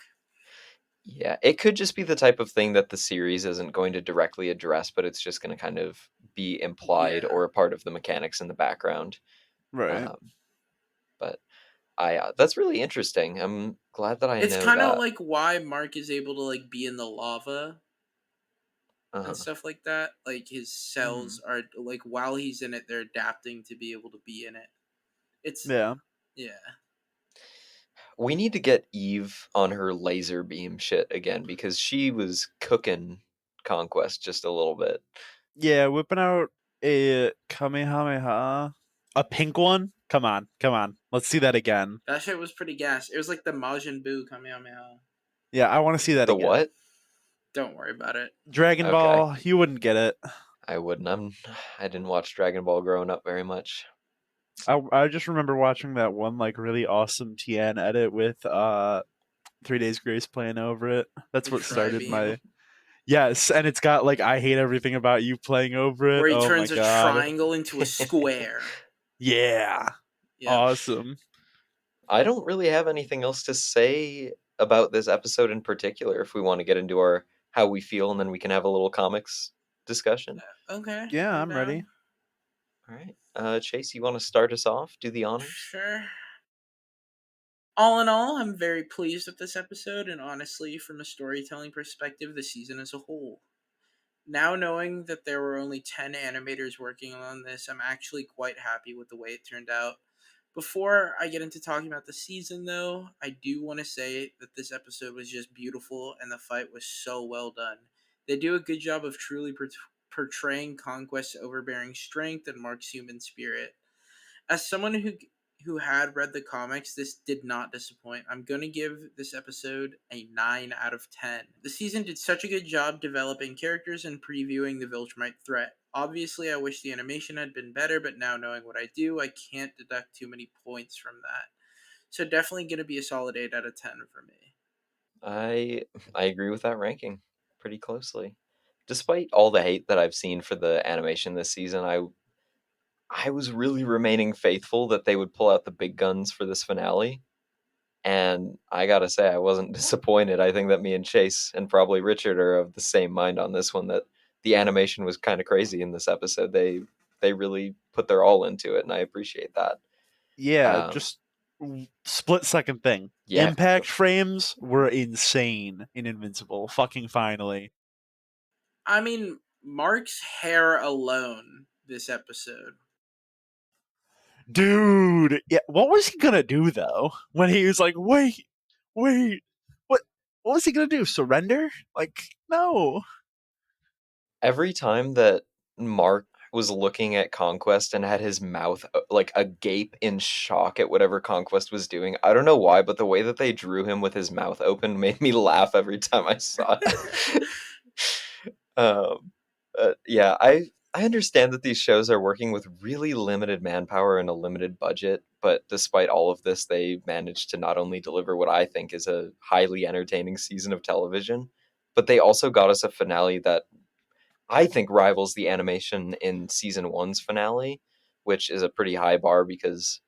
Yeah, it could just be the type of thing that the series isn't going to directly address, but it's just going to kind of be implied Yeah. or a part of the mechanics in the background. Right. Um, but that's really interesting. I'm glad that I It's know kind of that. like why Mark is able to, like, be in the lava and Uh-huh. stuff like that. Like, his cells Mhm. are, like, while he's in it, they're adapting to be able to be in it. It's, Yeah. yeah. We need to get Eve on her laser beam shit again because she was cooking Conquest just a little bit. Yeah, whipping out a Kamehameha. A pink one? Come on. Come on. Let's see that again. That shit was pretty gas. It was like the Majin Buu Kamehameha. Yeah, I want to see that The again. what? Don't worry about it. Dragon Okay. Ball, you wouldn't get it. I wouldn't. I didn't watch Dragon Ball growing up very much. I just remember watching that one like really awesome TN edit with 3 Days Grace playing over it. That's The what started Tri-Beam. my Yes, and it's got like I Hate Everything About You playing over it. Where he Oh my turns a god. triangle into a square. Yeah. Yep. Awesome. I don't really have anything else to say about this episode in particular if we want to get into our how we feel and then we can have a little comics discussion. Okay, Yeah, I'm I'm ready. down. All right. Chase, you want to start us off? Do the honors? Sure. All in all, I'm very pleased with this episode, and honestly, from a storytelling perspective, the season as a whole. Now knowing that there were only 10 animators working on this, I'm actually quite happy with the way it turned out. Before I get into talking about the season, though, I do want to say that this episode was just beautiful and the fight was so well done. They do a good job of truly portraying Conquest's overbearing strength and Mark's human spirit. As someone who had read the comics, this did not disappoint. I'm going to give this episode a 9 out of 10. The season did such a good job developing characters and previewing the Viltrumite threat. Obviously, I wish the animation had been better, but now knowing what I do, I can't deduct too many points from that. So definitely going to be a solid 8 out of 10 for me. I agree with that ranking pretty closely. Despite all the hate that I've seen for the animation this season, I was really remaining faithful that they would pull out the big guns for this finale. And I gotta say, I wasn't disappointed. I think that me and Chase and probably Richard are of the same mind on this one, that the animation was kind of crazy in this episode. They really put their all into it, and I appreciate that. Yeah, Um, just split second thing. yeah, Impact frames were insane in Invincible. Fucking finally. I mean, Mark's hair alone this episode. Dude, yeah, what was he gonna do though? When he was like, wait, what was he gonna do? Surrender? Like, no. every time that Mark was looking at Conquest and had his mouth like agape in shock at whatever Conquest was doing, I don't know why, but the way that they drew him with his mouth open made me laugh every time I saw it. um, yeah, I understand that these shows are working with really limited manpower and a limited budget, but despite all of this, they managed to not only deliver what I think is a highly entertaining season of television, but they also got us a finale that I think rivals the animation in season one's finale, which is a pretty high bar because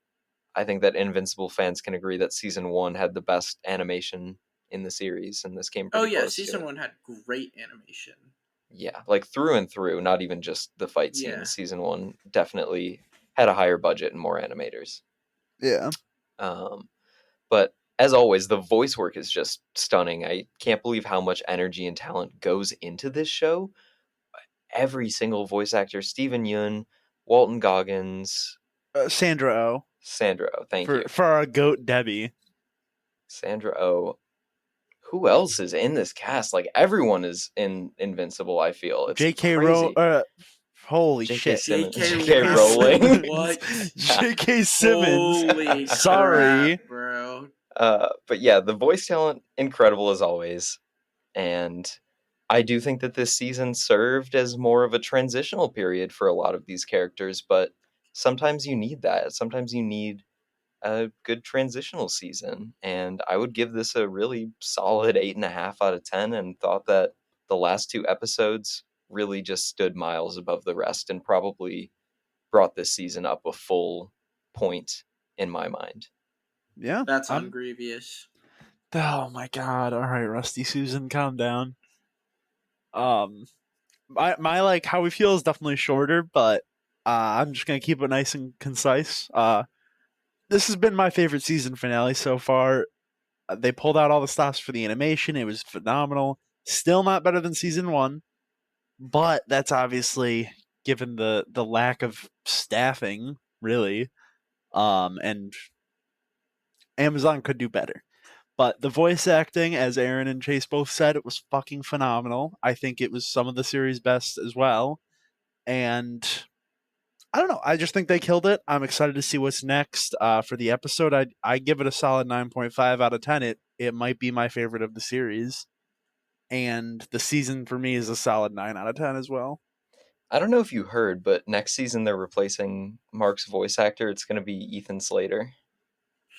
I think that Invincible fans can agree that season one had the best animation in the series, and this came Oh pretty yeah, close to season it. 1 had great animation. Yeah, like through and through, not even just the fight scenes. Yeah. Season one definitely had a higher budget and more animators. Yeah. But as always, the voice work is just stunning. I can't believe how much energy and talent goes into this show. Every single voice actor, Stephen Yun, Walton Goggins, Sandra Oh Sandra Oh, thank you. for our goat Debbie. Sandra Oh. Who else is in this cast? Like everyone is in Invincible, I feel. It's J.K. crazy. Holy J.K. shit. Simmons. J.K. J.K. Rowling. Simmons. What? J.K. Simmons. Holy Sorry. crap, bro. But yeah, the voice talent, incredible as always. And I do think that this season served as more of a transitional period for a lot of these characters, but sometimes you need that. Sometimes you need a good transitional season. And I would give this a really solid 8.5 out of 10, and thought that the last two episodes really just stood miles above the rest and probably brought this season up a full point in my mind. Yeah. That's on Grievous. Oh my god. All right, Rusty Susan, calm down. My like how we feel is definitely shorter, but I'm just gonna keep it nice and concise. This has been my favorite season finale so far. They pulled out all the stops for the animation. It was phenomenal. Still not better than season one, but that's obviously given the lack of staffing, really. And Amazon could do better. But the voice acting, as Aaron and Chase both said, it was fucking phenomenal. I think it was some of the series' best as well. And I don't know. I just think they killed it. I'm excited to see what's next for the episode. I give it a solid 9.5 out of 10. It might be my favorite of the series. And the season for me is a solid 9 out of 10 as well. I don't know if you heard, but next season they're replacing Mark's voice actor. It's going to be Ethan Slater.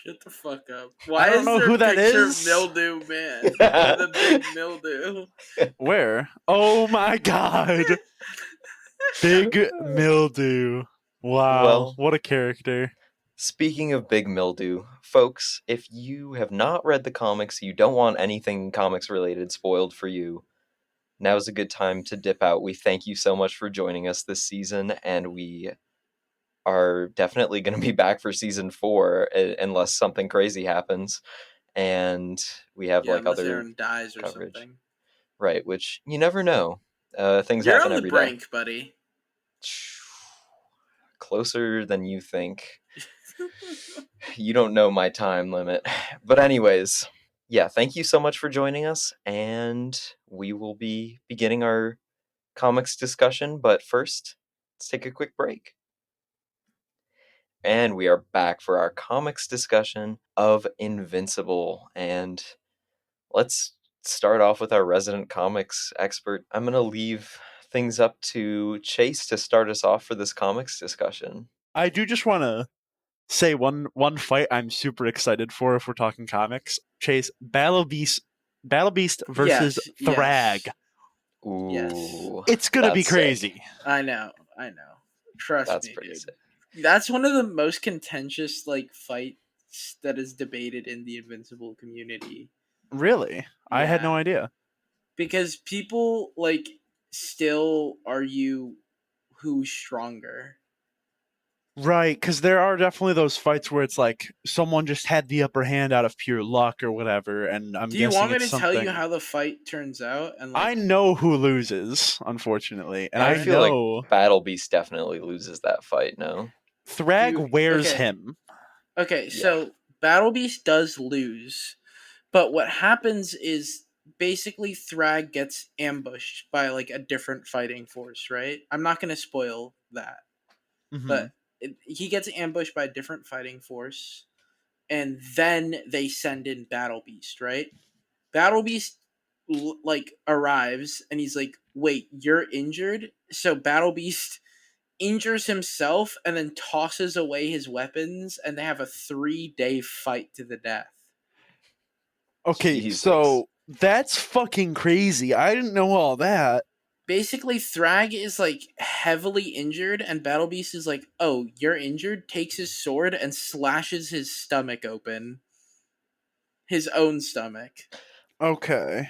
Shut the fuck up. Why don't is know there who a that picture is. of Mildew Man? The big Mildew. Where? Oh my god. Big Mildew. Wow. Well, what a character. Speaking of Big Mildew, folks, if you have not read the comics, you don't want anything comics related spoiled for you, now's a good time to dip out. We thank you so much for joining us this season, and we are definitely going to be back for season 4 unless something crazy happens, and we have Yeah, like unless other Aaron dies or coverage, something. right? Which you never know. Things You're happen on the every day. brink, buddy. Closer than you think. You don't know my time limit. But anyways, yeah, thank you so much for joining us, and we will be beginning our comics discussion, but first, let's take a quick break. And we are back for our comics discussion of Invincible, and let's start off with our resident comics expert. I'm going to leave things up to Chase to start us off for this comics discussion. I do just want to say one fight I'm super excited for if we're talking comics. Chase, Battle Beast versus Yes, Thrag. yes, yes. Ooh, It's gonna be that's sick. crazy. I know. Trust That's me, pretty dude. sick. That's one of the most contentious like fights that is debated in the Invincible community. Really? I had no Yeah, idea. because people like still argue who's stronger. Right, because there are definitely those fights where it's like someone just had the upper hand out of pure luck or whatever, and I'm Do you guessing want me it's to tell you something. how the fight turns out? And I like, know who loses, unfortunately, and I I Aaron, feel like know Battle Beast definitely loses that fight, no? Thrag wears okay, him. okay. Yeah. So Battle Beast does lose, but what happens is basically Thrag gets ambushed by like a different fighting force, right? I'm not gonna spoil that, Hmm. but he gets ambushed by a different fighting force, and then they send in Battle Beast, right? Battle Beast like arrives and he's like, "Wait, you're injured?" So Battle Beast injures himself and then tosses away his weapons, and they have a 3-day fight to the death. Okay, Jesus. so that's fucking crazy. I didn't know all that. Basically, Thrag is like heavily injured, and Battle Beast is like, "Oh, you're injured." Takes his sword and slashes his stomach open, his own stomach, Okay.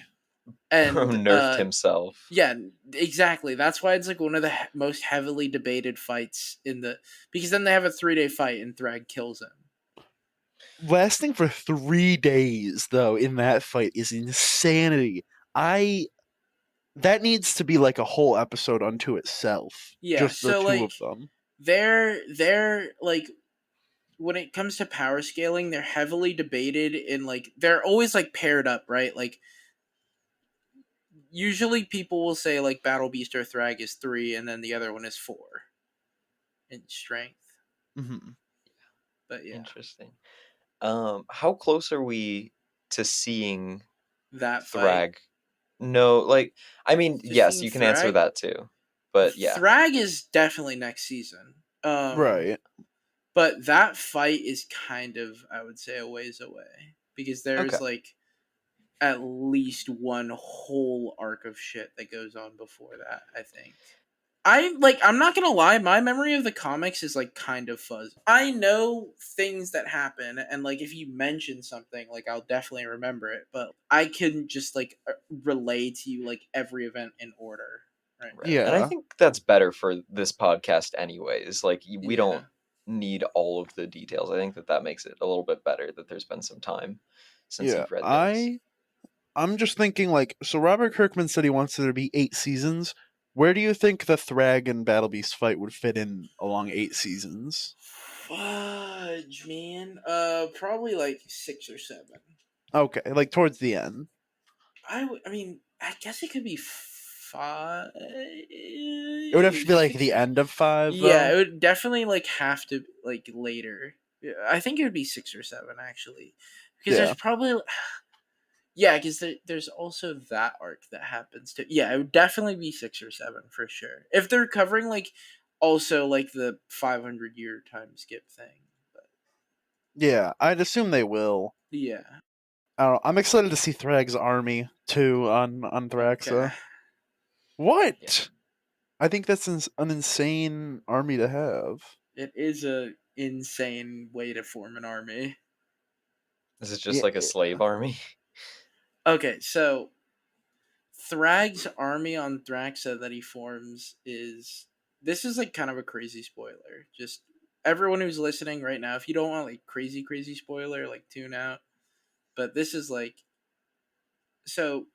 Bro and nerfed himself. yeah, exactly. That's why it's like one of the most heavily debated fights in the because then they have a 3-day fight and Thrag kills him. Lasting for 3 days though in that fight is insanity. I that needs to be like a whole episode unto itself. Yeah, Just the so two like of them. they're like when it comes to power scaling, they're heavily debated in like they're always like paired up, right? Like usually people will say like Battle Beast or Thrag is 3 and then the other one is 4 in strength. Hmm. But yeah, Interesting. How close are we to seeing that fight Thrag? No, like, I mean, to yes, seeing you can answer Thrag, that too. But yeah. Thrag is definitely next season. Right. But that fight is kind of, I would say, a ways away because Okay. there's like at least one whole arc of shit that goes on before that. I think. I'm not gonna lie, my memory of the comics is like kind of fuzzy. I know things that happen, and like if you mention something, like I'll definitely remember it. But I couldn't just like relay to you like every event in order. Right. Right. And I Yeah. think that's better for this podcast anyways. Like we Yeah. don't need all of the details. I think that makes it a little bit better that there's been some time since Yeah. you've read those. I'm just thinking like so Robert Kirkman said he wants there to be 8 seasons. Where do you think the Thrag and Battle Beast fight would fit in along 8 seasons? Fudge, man. Probably like 6 or 7. Okay, like towards the end. I mean, I guess it could be 5. It would have to be like the end of 5 Yeah, it though. would definitely like have to like later. Yeah, I think it would be 6 or 7 actually, because there's Yeah. probably yeah, because there's also that arc that happens too. Yeah, it would definitely be 6 or 7 for sure. If they're covering like also like the 500-year time skip thing, but Yeah, I'd assume they will. yeah. I don't know. I'm excited to see Thrag's army too on Okay. Thraxa. Yeah. What? I think that's an insane army to have. It is a insane way to form an army. This is just Yeah. like a slave army. Okay, so Thrag's army on Thraxa that he forms is this is like kind of a crazy spoiler. Just everyone who's listening right now, if you don't want like crazy spoiler, like tune out. But this is like, so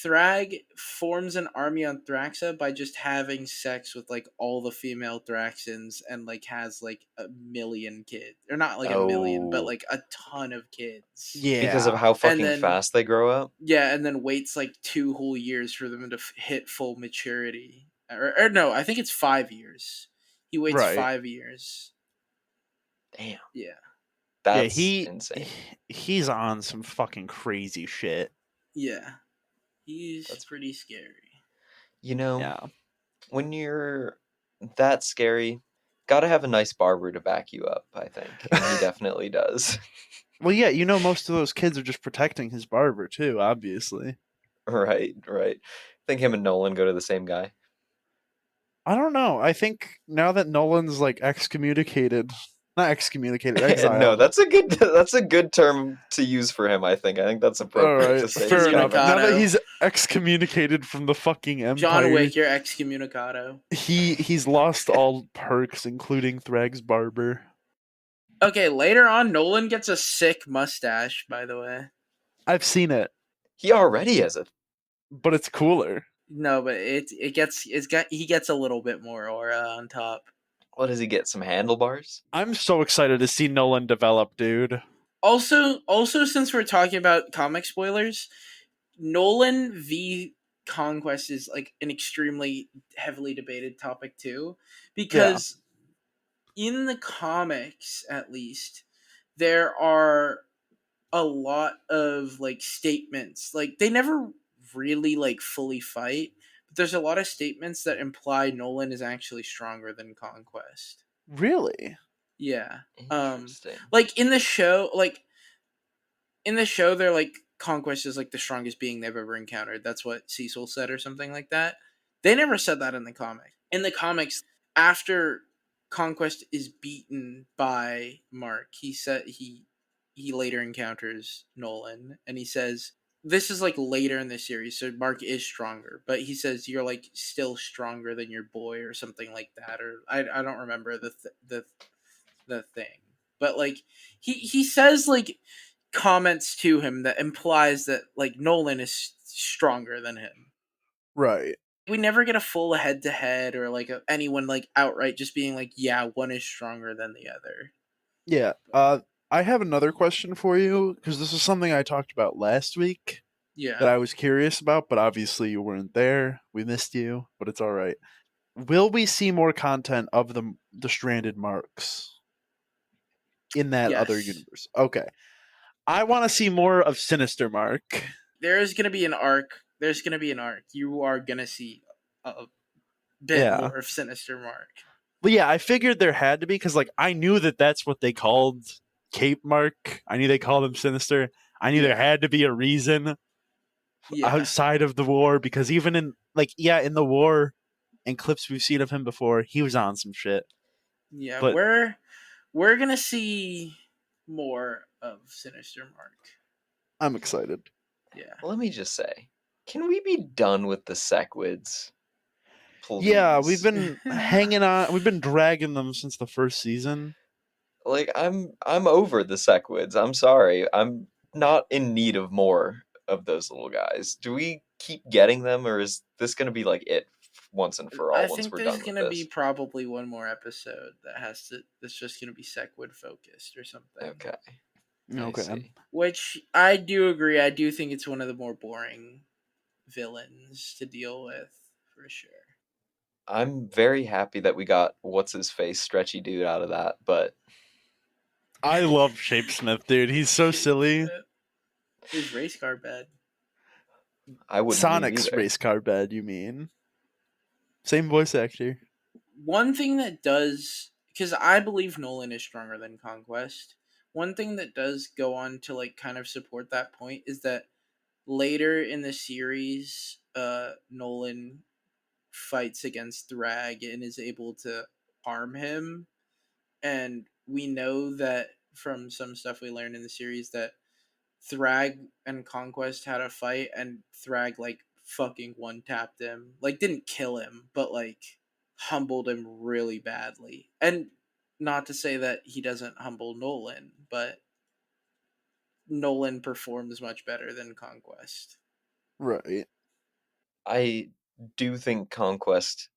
Thrag forms an army on Thraxa by just having sex with like all the female Thraxans and like has like a million kids. Or not like a million, but Oh, like a ton of kids. because of Yeah. how And fucking then fast they grow up. yeah, and then waits like 2 whole years for them to hit full maturity. Or no, I think it's 5 years. He waits Right. 5 years. Damn, Yeah, Yeah, that's insane. he's on some fucking crazy shit. yeah. He's That's pretty scary. you know Yeah. when you're that scary, gotta have a nice barber to back you up. I think, and he definitely does. Well, yeah, most of those kids are just protecting his barber too, obviously. Right, right. I think him and Nolan go to the same guy. I don't know. I think now that Nolan's like excommunicated, not excommunicated, No, exiled. that's a good term to use for him. I think that's All appropriate right, to say fair his name enough. right Now now. that Excommunicado. he's excommunicated from the fucking John empire, Wick, you're excommunicado. he's lost all perks, including Thrag's barber. Okay, later on, Nolan gets a sick mustache. By the way, I've seen it, He already has a. but it's cooler. no, but he gets a little bit more aura on top. What does he get? Some handlebars? I'm so excited to see Nolan develop, dude. Also, since we're talking about comic spoilers, Nolan v Conquest is like an extremely heavily debated topic too, Yeah. because in the comics, at least, there are a lot of like statements. Like they never really like fully fight, but there's a lot of statements that imply Nolan is actually stronger than Conquest. Really? Yeah. Interesting. Like in the show they're like Conquest is like the strongest being they've ever encountered. That's what Cecil said or something like that. They never said that in the comic. In the comics, after Conquest is beaten by Mark, he later encounters Nolan and he says this is like later in the series, so Mark is stronger, but he says you're like still stronger than your boy or something like that, or I don't remember the thing, but like he says like comments to him that implies that like Nolan is stronger than him. Right. We never get a full head to head or like anyone like outright just being like, yeah, one is stronger than the other. Yeah. I have another question for you because this is something I talked about last week that Yeah. I was curious about, but obviously you weren't there. We missed you, but it's all right. Will we see more content of the stranded marks in that other Yes. universe? Okay. I want to see more of Sinister Mark. There is gonna be an arc. There's gonna be an arc. You are gonna see a bit Yeah. more of Sinister Mark. But yeah, I figured there had to be because like I knew that that's what they called Cape Mark. I knew they called him Sinister. I knew there Yeah. had to be a reason Yeah. outside of the war because even in in the war and clips we've seen of him before, he was on some shit. Yeah. But We're gonna see more of Sinister Mark. I'm excited. Yeah. Let me just say, can we be done with the Sequids? Please. Yeah, we've been hanging on. We've been dragging them since the first season. Like I'm over the Sequids. I'm sorry. I'm not in need of more of those little guys. Do we keep getting them, or is this going to be like it once and for all I once think we're there's done with gonna be this? probably one more episode that's just gonna be Sequid focused or something. Okay. I Okay. see. Which I do agree. I do think it's one of the more boring villains to deal with for sure. I'm very happy that we got what's his face stretchy dude out of that, but I love Shapesmith, dude. He's so silly. His race car bed. I wouldn't leave Sonic's either. race car bed, you mean? Same voice actor. One thing that does, because I believe Nolan is stronger than Conquest. One thing that does go on to like kind of support that point is that later in the series, Nolan fights against Thrag and is able to harm him, and we know that from some stuff we learned in the series that Thrag and Conquest had a fight, and Thrag like fucking one tapped him, like didn't kill him, but like humbled him really badly. And Not to say that he doesn't humble Nolan, but Nolan performs much better than Conquest. Right. I do think Conquest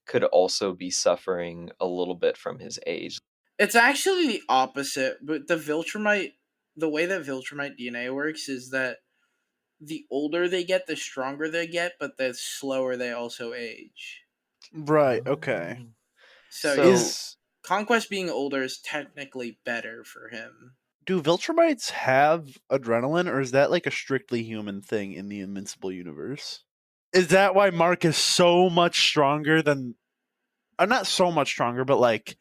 could also be suffering a little bit from his age. It's actually the opposite, but the way that Viltrumite DNA works is that the older they get, the stronger they get, but the slower they also age. Right. Okay. Oh. So So Is Conquest being older is technically better for him. do Viltrumites have adrenaline, or is that like a strictly human thing in the Invincible universe? Is that why Mark is so much stronger than? Not so much stronger, but like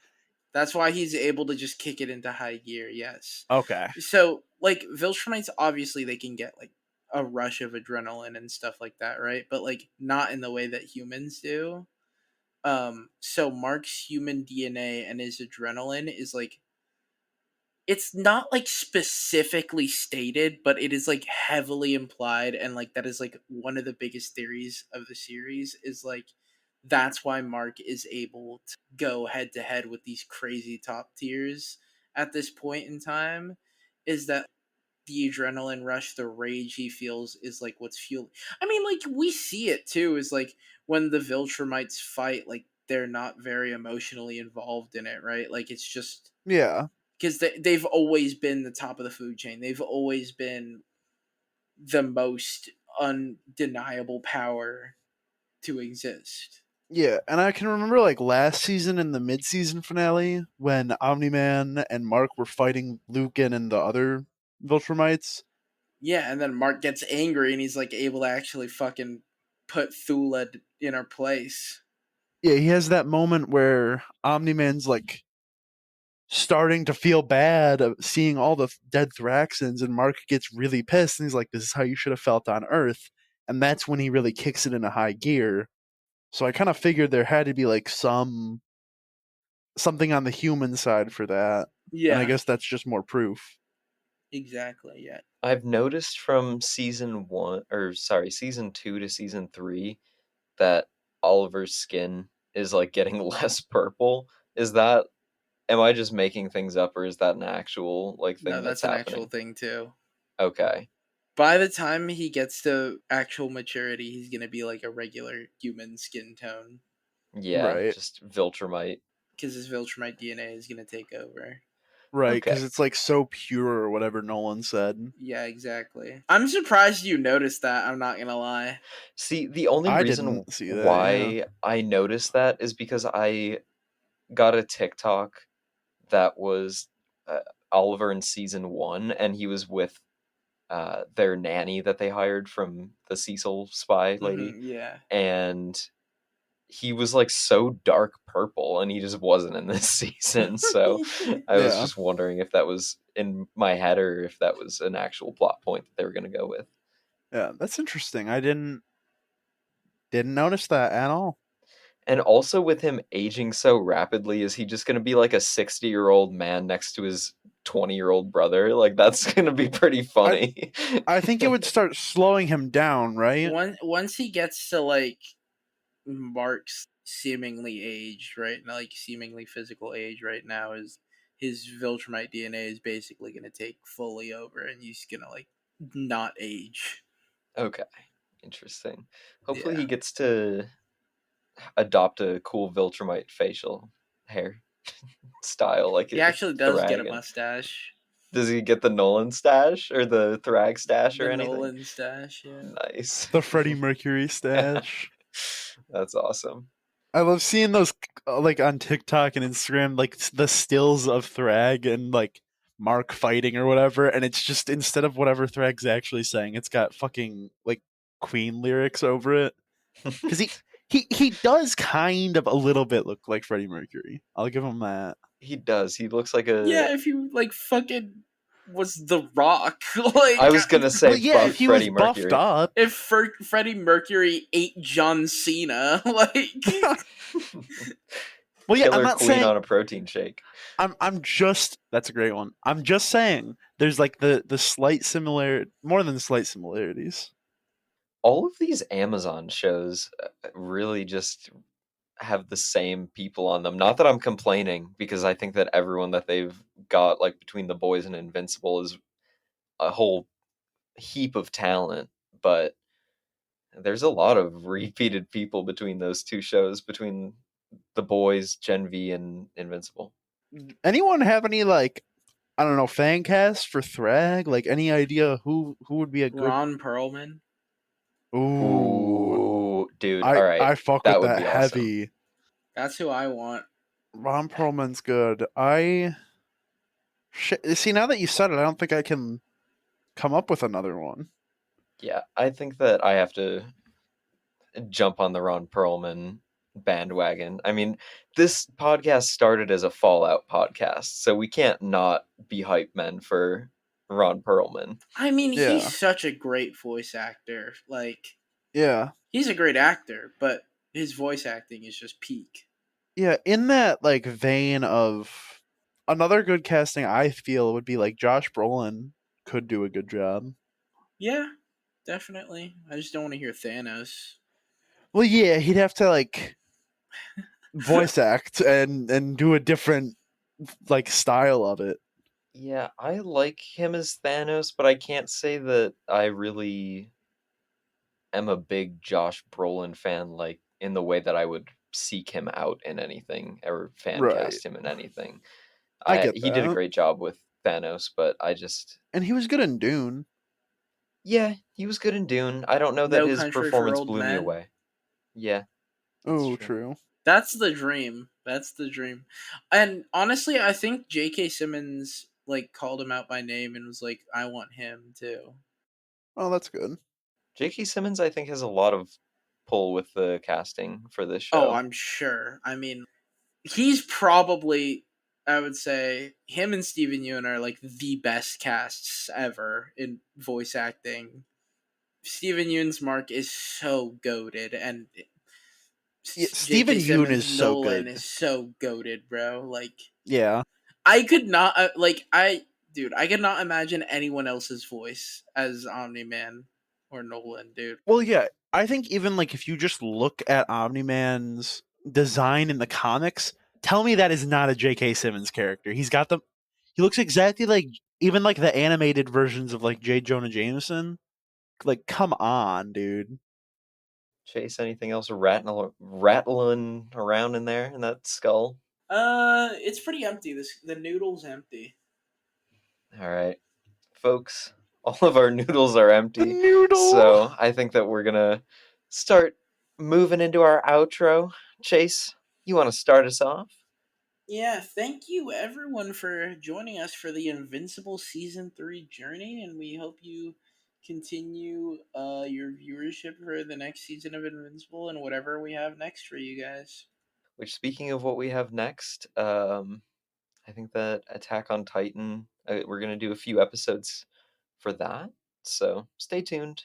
That's why he's able to just kick it into high gear, yes. okay. So, like, Viltrumites, obviously, they can get, like, a rush of adrenaline and stuff like that, right? But, like, not in the way that humans do. So Mark's human DNA and his adrenaline is, like, it's not, like, specifically stated, but it is, like, heavily implied, and, like, that is, like, one of the biggest theories of the series is, like, that's why Mark is able to go head to head with these crazy top tiers at this point in time, is that the adrenaline rush, the rage he feels is like what's fueling. I mean, like we see it too. Is like when the Viltrumites fight, like they're not very emotionally involved in it, right? Like it's just Yeah. because they've always been the top of the food chain. They've always been the most undeniable power to exist. Yeah, and I can remember like last season in the mid-season finale when Omni-Man and Mark were fighting Lucan and the other Viltrumites. Yeah, and then Mark gets angry and he's like able to actually fucking put Thula in her place. Yeah, he has that moment where Omni-Man's like starting to feel bad of seeing all the dead Thraxans, and Mark gets really pissed and he's like, "This is how you should have felt on Earth," and that's when he really kicks it into high gear. So I kind of figured there had to be like something on the human side for that, and I Yeah, guess that's just more proof. exactly. Yeah. I've noticed from season 2 to season 3 that Oliver's skin is like getting less purple. Is that am I just making things up, or is that an actual like No, thing that's that's an actual happening? thing too. Okay. By the time he gets to actual maturity, he's gonna be like a regular human skin tone Yeah, Right. just Viltrumite. because his Viltrumite DNA is gonna take over. Right, Okay. because it's like so pure, or whatever Nolan said. Yeah, exactly. I'm surprised you noticed that. I'm not gonna lie. See, the only I reason didn't see that. Yeah. why I noticed that is because I got a TikTok that was uh, Oliver in season 1, and he was with their nanny that they hired from the Cecil spy lady, Yeah. and he was like so dark purple, and he just wasn't in this season. So I was Yeah. just wondering if that was in my head or if that was an actual plot point that they were going to go with. Yeah. That's interesting. I didn't notice that at all. And also with him aging so rapidly, is he just going to be like a 60-year-old man next to his 20-year-old brother? Like that's going to be pretty I funny. I think it would start slowing him down, right? Once he gets to like Mark's seemingly age, right? Like seemingly physical age right now is his Viltrumite DNA is basically gonna take fully over and he's gonna like not age. Okay, interesting. Hopefully Yeah. he gets to adopt a cool Viltrumite facial hair style like He actually does get a Thragon. mustache. Does he get the Nolan stash or the Thrag stash The or anything? Nolan stash, yeah. Nice. The Freddie Mercury stash. That's awesome. I love seeing those like on TikTok and Instagram, like the stills of Thrag and like Mark fighting or whatever, and it's just instead of whatever Thrag's actually saying, it's got fucking like Queen lyrics over it. Because he does kind of a little bit look like Freddie Mercury. I'll give him that. He does. He looks like a. Yeah, if you like fucking was the Rock, I like was gonna Well, say yeah, buff if he was Freddie buffed Mercury. up. if Freddie Mercury ate John Cena, like Well, yeah, I'm Killer not Queen saying on a protein shake. I'm just that's a great one. I'm just saying there's like the slight similar more than slight similarities. All of these Amazon shows really just have the same people on them. Not that I'm complaining, because I think that everyone that they've got, like between The Boys and Invincible, is a whole heap of talent, but there's a lot of repeated people between those two shows, between The Boys, Gen V, and Invincible. Anyone have any like, I don't know, fan cast for Thrag? Like any idea who would be a good? Ron Perlman. Ooh, dude! All right, I fuck that with would that be awesome. heavy. That's who I want. Ron Perlman's good. See, now that you said it, I don't think I can come up with another one. Yeah, I think that I have to jump on the Ron Perlman bandwagon. I mean, this podcast started as a Fallout podcast, so we can't not be hype men for Ron Perlman. I mean, Yeah. he's such a great voice actor. Like, Yeah. he's a great actor, but his voice acting is just peak. Yeah, in that like vein of another good casting, I feel would be like Josh Brolin could do a good job. Yeah, definitely. I just don't want to hear Thanos. Well, yeah, he'd have to like voice act and do a different like style of it. Yeah, I like him as Thanos, but I can't say that I really am a big Josh Brolin fan, like in the way that I would seek him out in anything or fan Right. cast him in anything. I get He did a that. great job with Thanos, but I just And he was good in Dune. yeah, he was good in Dune. I don't know that No his Country for performance Old blew me Men. away. Yeah, that's Oh, true. true. That's the dream. That's the dream. And honestly, I think J.K. Simmons like called him out by name and was like, "I want him too." Oh, that's good. J.K. Simmons, I think, has a lot of pull with the casting for this Oh, show. I'm sure. I mean, he's probably, I would say, him and Steven Yeun are like the best casts ever in voice acting. Steven Yeun's mark is so goated, and Yeah, J.K. Steven Yeun Simmons' is so Nolan good. is so goated, bro. Like, Yeah. I could not I could not imagine anyone else's voice as Omni Man or Nolan, dude. Well, yeah, I think even like if you just look at Omni-Man's design in the comics, tell me that is not a J.K. Simmons character. He's got the he looks exactly like even like the animated versions of like J. Jonah Jameson. Like, come on, dude. Chase, anything else rattling around in there in that skull? It's pretty empty. The noodle's empty. All right, folks, all of our noodles are The empty, noodle. so I think that we're gonna start moving into our outro. Chase, you want to start us off? Yeah, thank you everyone for joining us for the Invincible Season 3 journey, and we hope you continue your viewership for the next season of Invincible and whatever we have next for you guys. Which, speaking of what we have next, I think that Attack on Titan, we're going to do a few episodes for that. So stay tuned.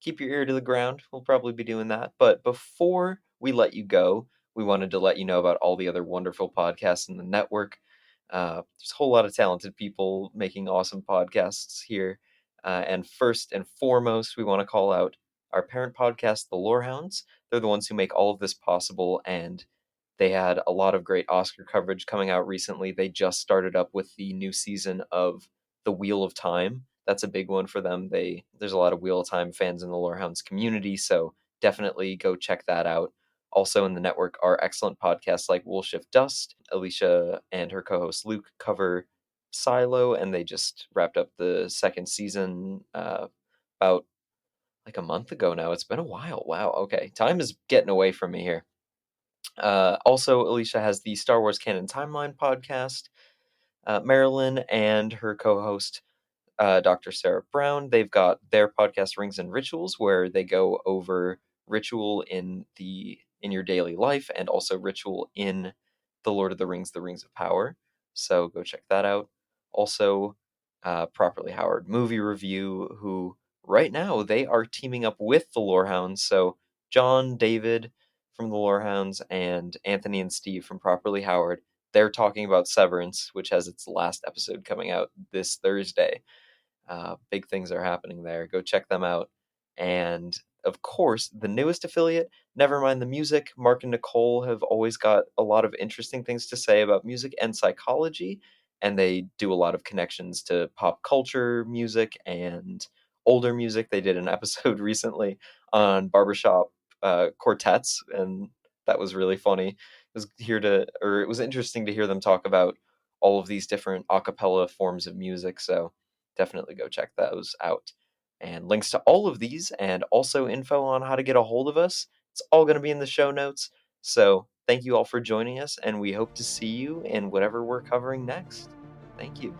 Keep your ear to the ground. We'll probably be doing that. But before we let you go, we wanted to let you know about all the other wonderful podcasts in the network. There's a whole lot of talented people making awesome podcasts here. And first and foremost, we want to call out our parent podcast, The Lorehounds. They're the ones who make all of this possible, and they had a lot of great Oscar coverage coming out recently. They just started up with the new season of The Wheel of Time. That's a big one for them. There's a lot of Wheel of Time fans in the Lorehounds community, so definitely go check that out. Also in the network are excellent podcasts like We'll Shift Dust. Alicia and her co-host Luke cover Silo, and they just wrapped up the second season about like a month ago now. It's been a while. Wow. Okay, time is getting away from me here. Also, Alicia has the Star Wars Canon Timeline podcast. Marilyn and her co-host Dr. Sarah Brown. They've got their podcast Rings and Rituals, where they go over ritual in your daily life and also ritual in The Lord of the Rings of Power. So go check that out. Also, Properly Howard Movie Review, who right now they are teaming up with the Lorehounds. So John, David from the Lorehounds, and Anthony and Steve from Properly Howard. They're talking about Severance, which has its last episode coming out this Thursday. Big things are happening there. Go check them out. And of course, the newest affiliate, Nevermind the Music. Mark and Nicole have always got a lot of interesting things to say about music and psychology, and they do a lot of connections to pop culture music and older music. They did an episode recently on barbershop quartets, and that was really funny. It was interesting to hear them talk about all of these different a cappella forms of music, so definitely go check those out. And links to all of these and also info on how to get a hold of us, it's all going to be in the show notes. So thank you all for joining us, and we hope to see you in whatever we're covering next. Thank you.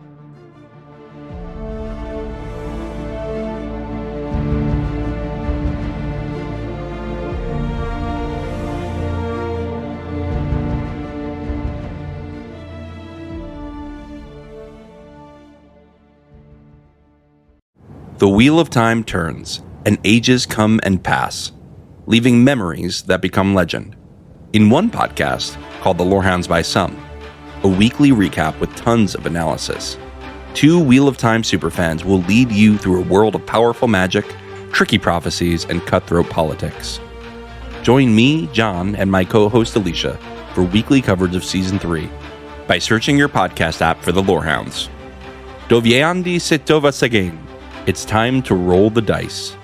The wheel of time turns, and ages come and pass, leaving memories that become legend. In one podcast, called The Lorehounds by Some, a weekly recap with tons of analysis, two Wheel of Time superfans will lead you through a world of powerful magic, tricky prophecies, and cutthroat politics. Join me, John, and my co-host Alicia for weekly coverage of Season 3 by searching your podcast app for The Lorehounds. Doviandi se tova again. It's time to roll the dice.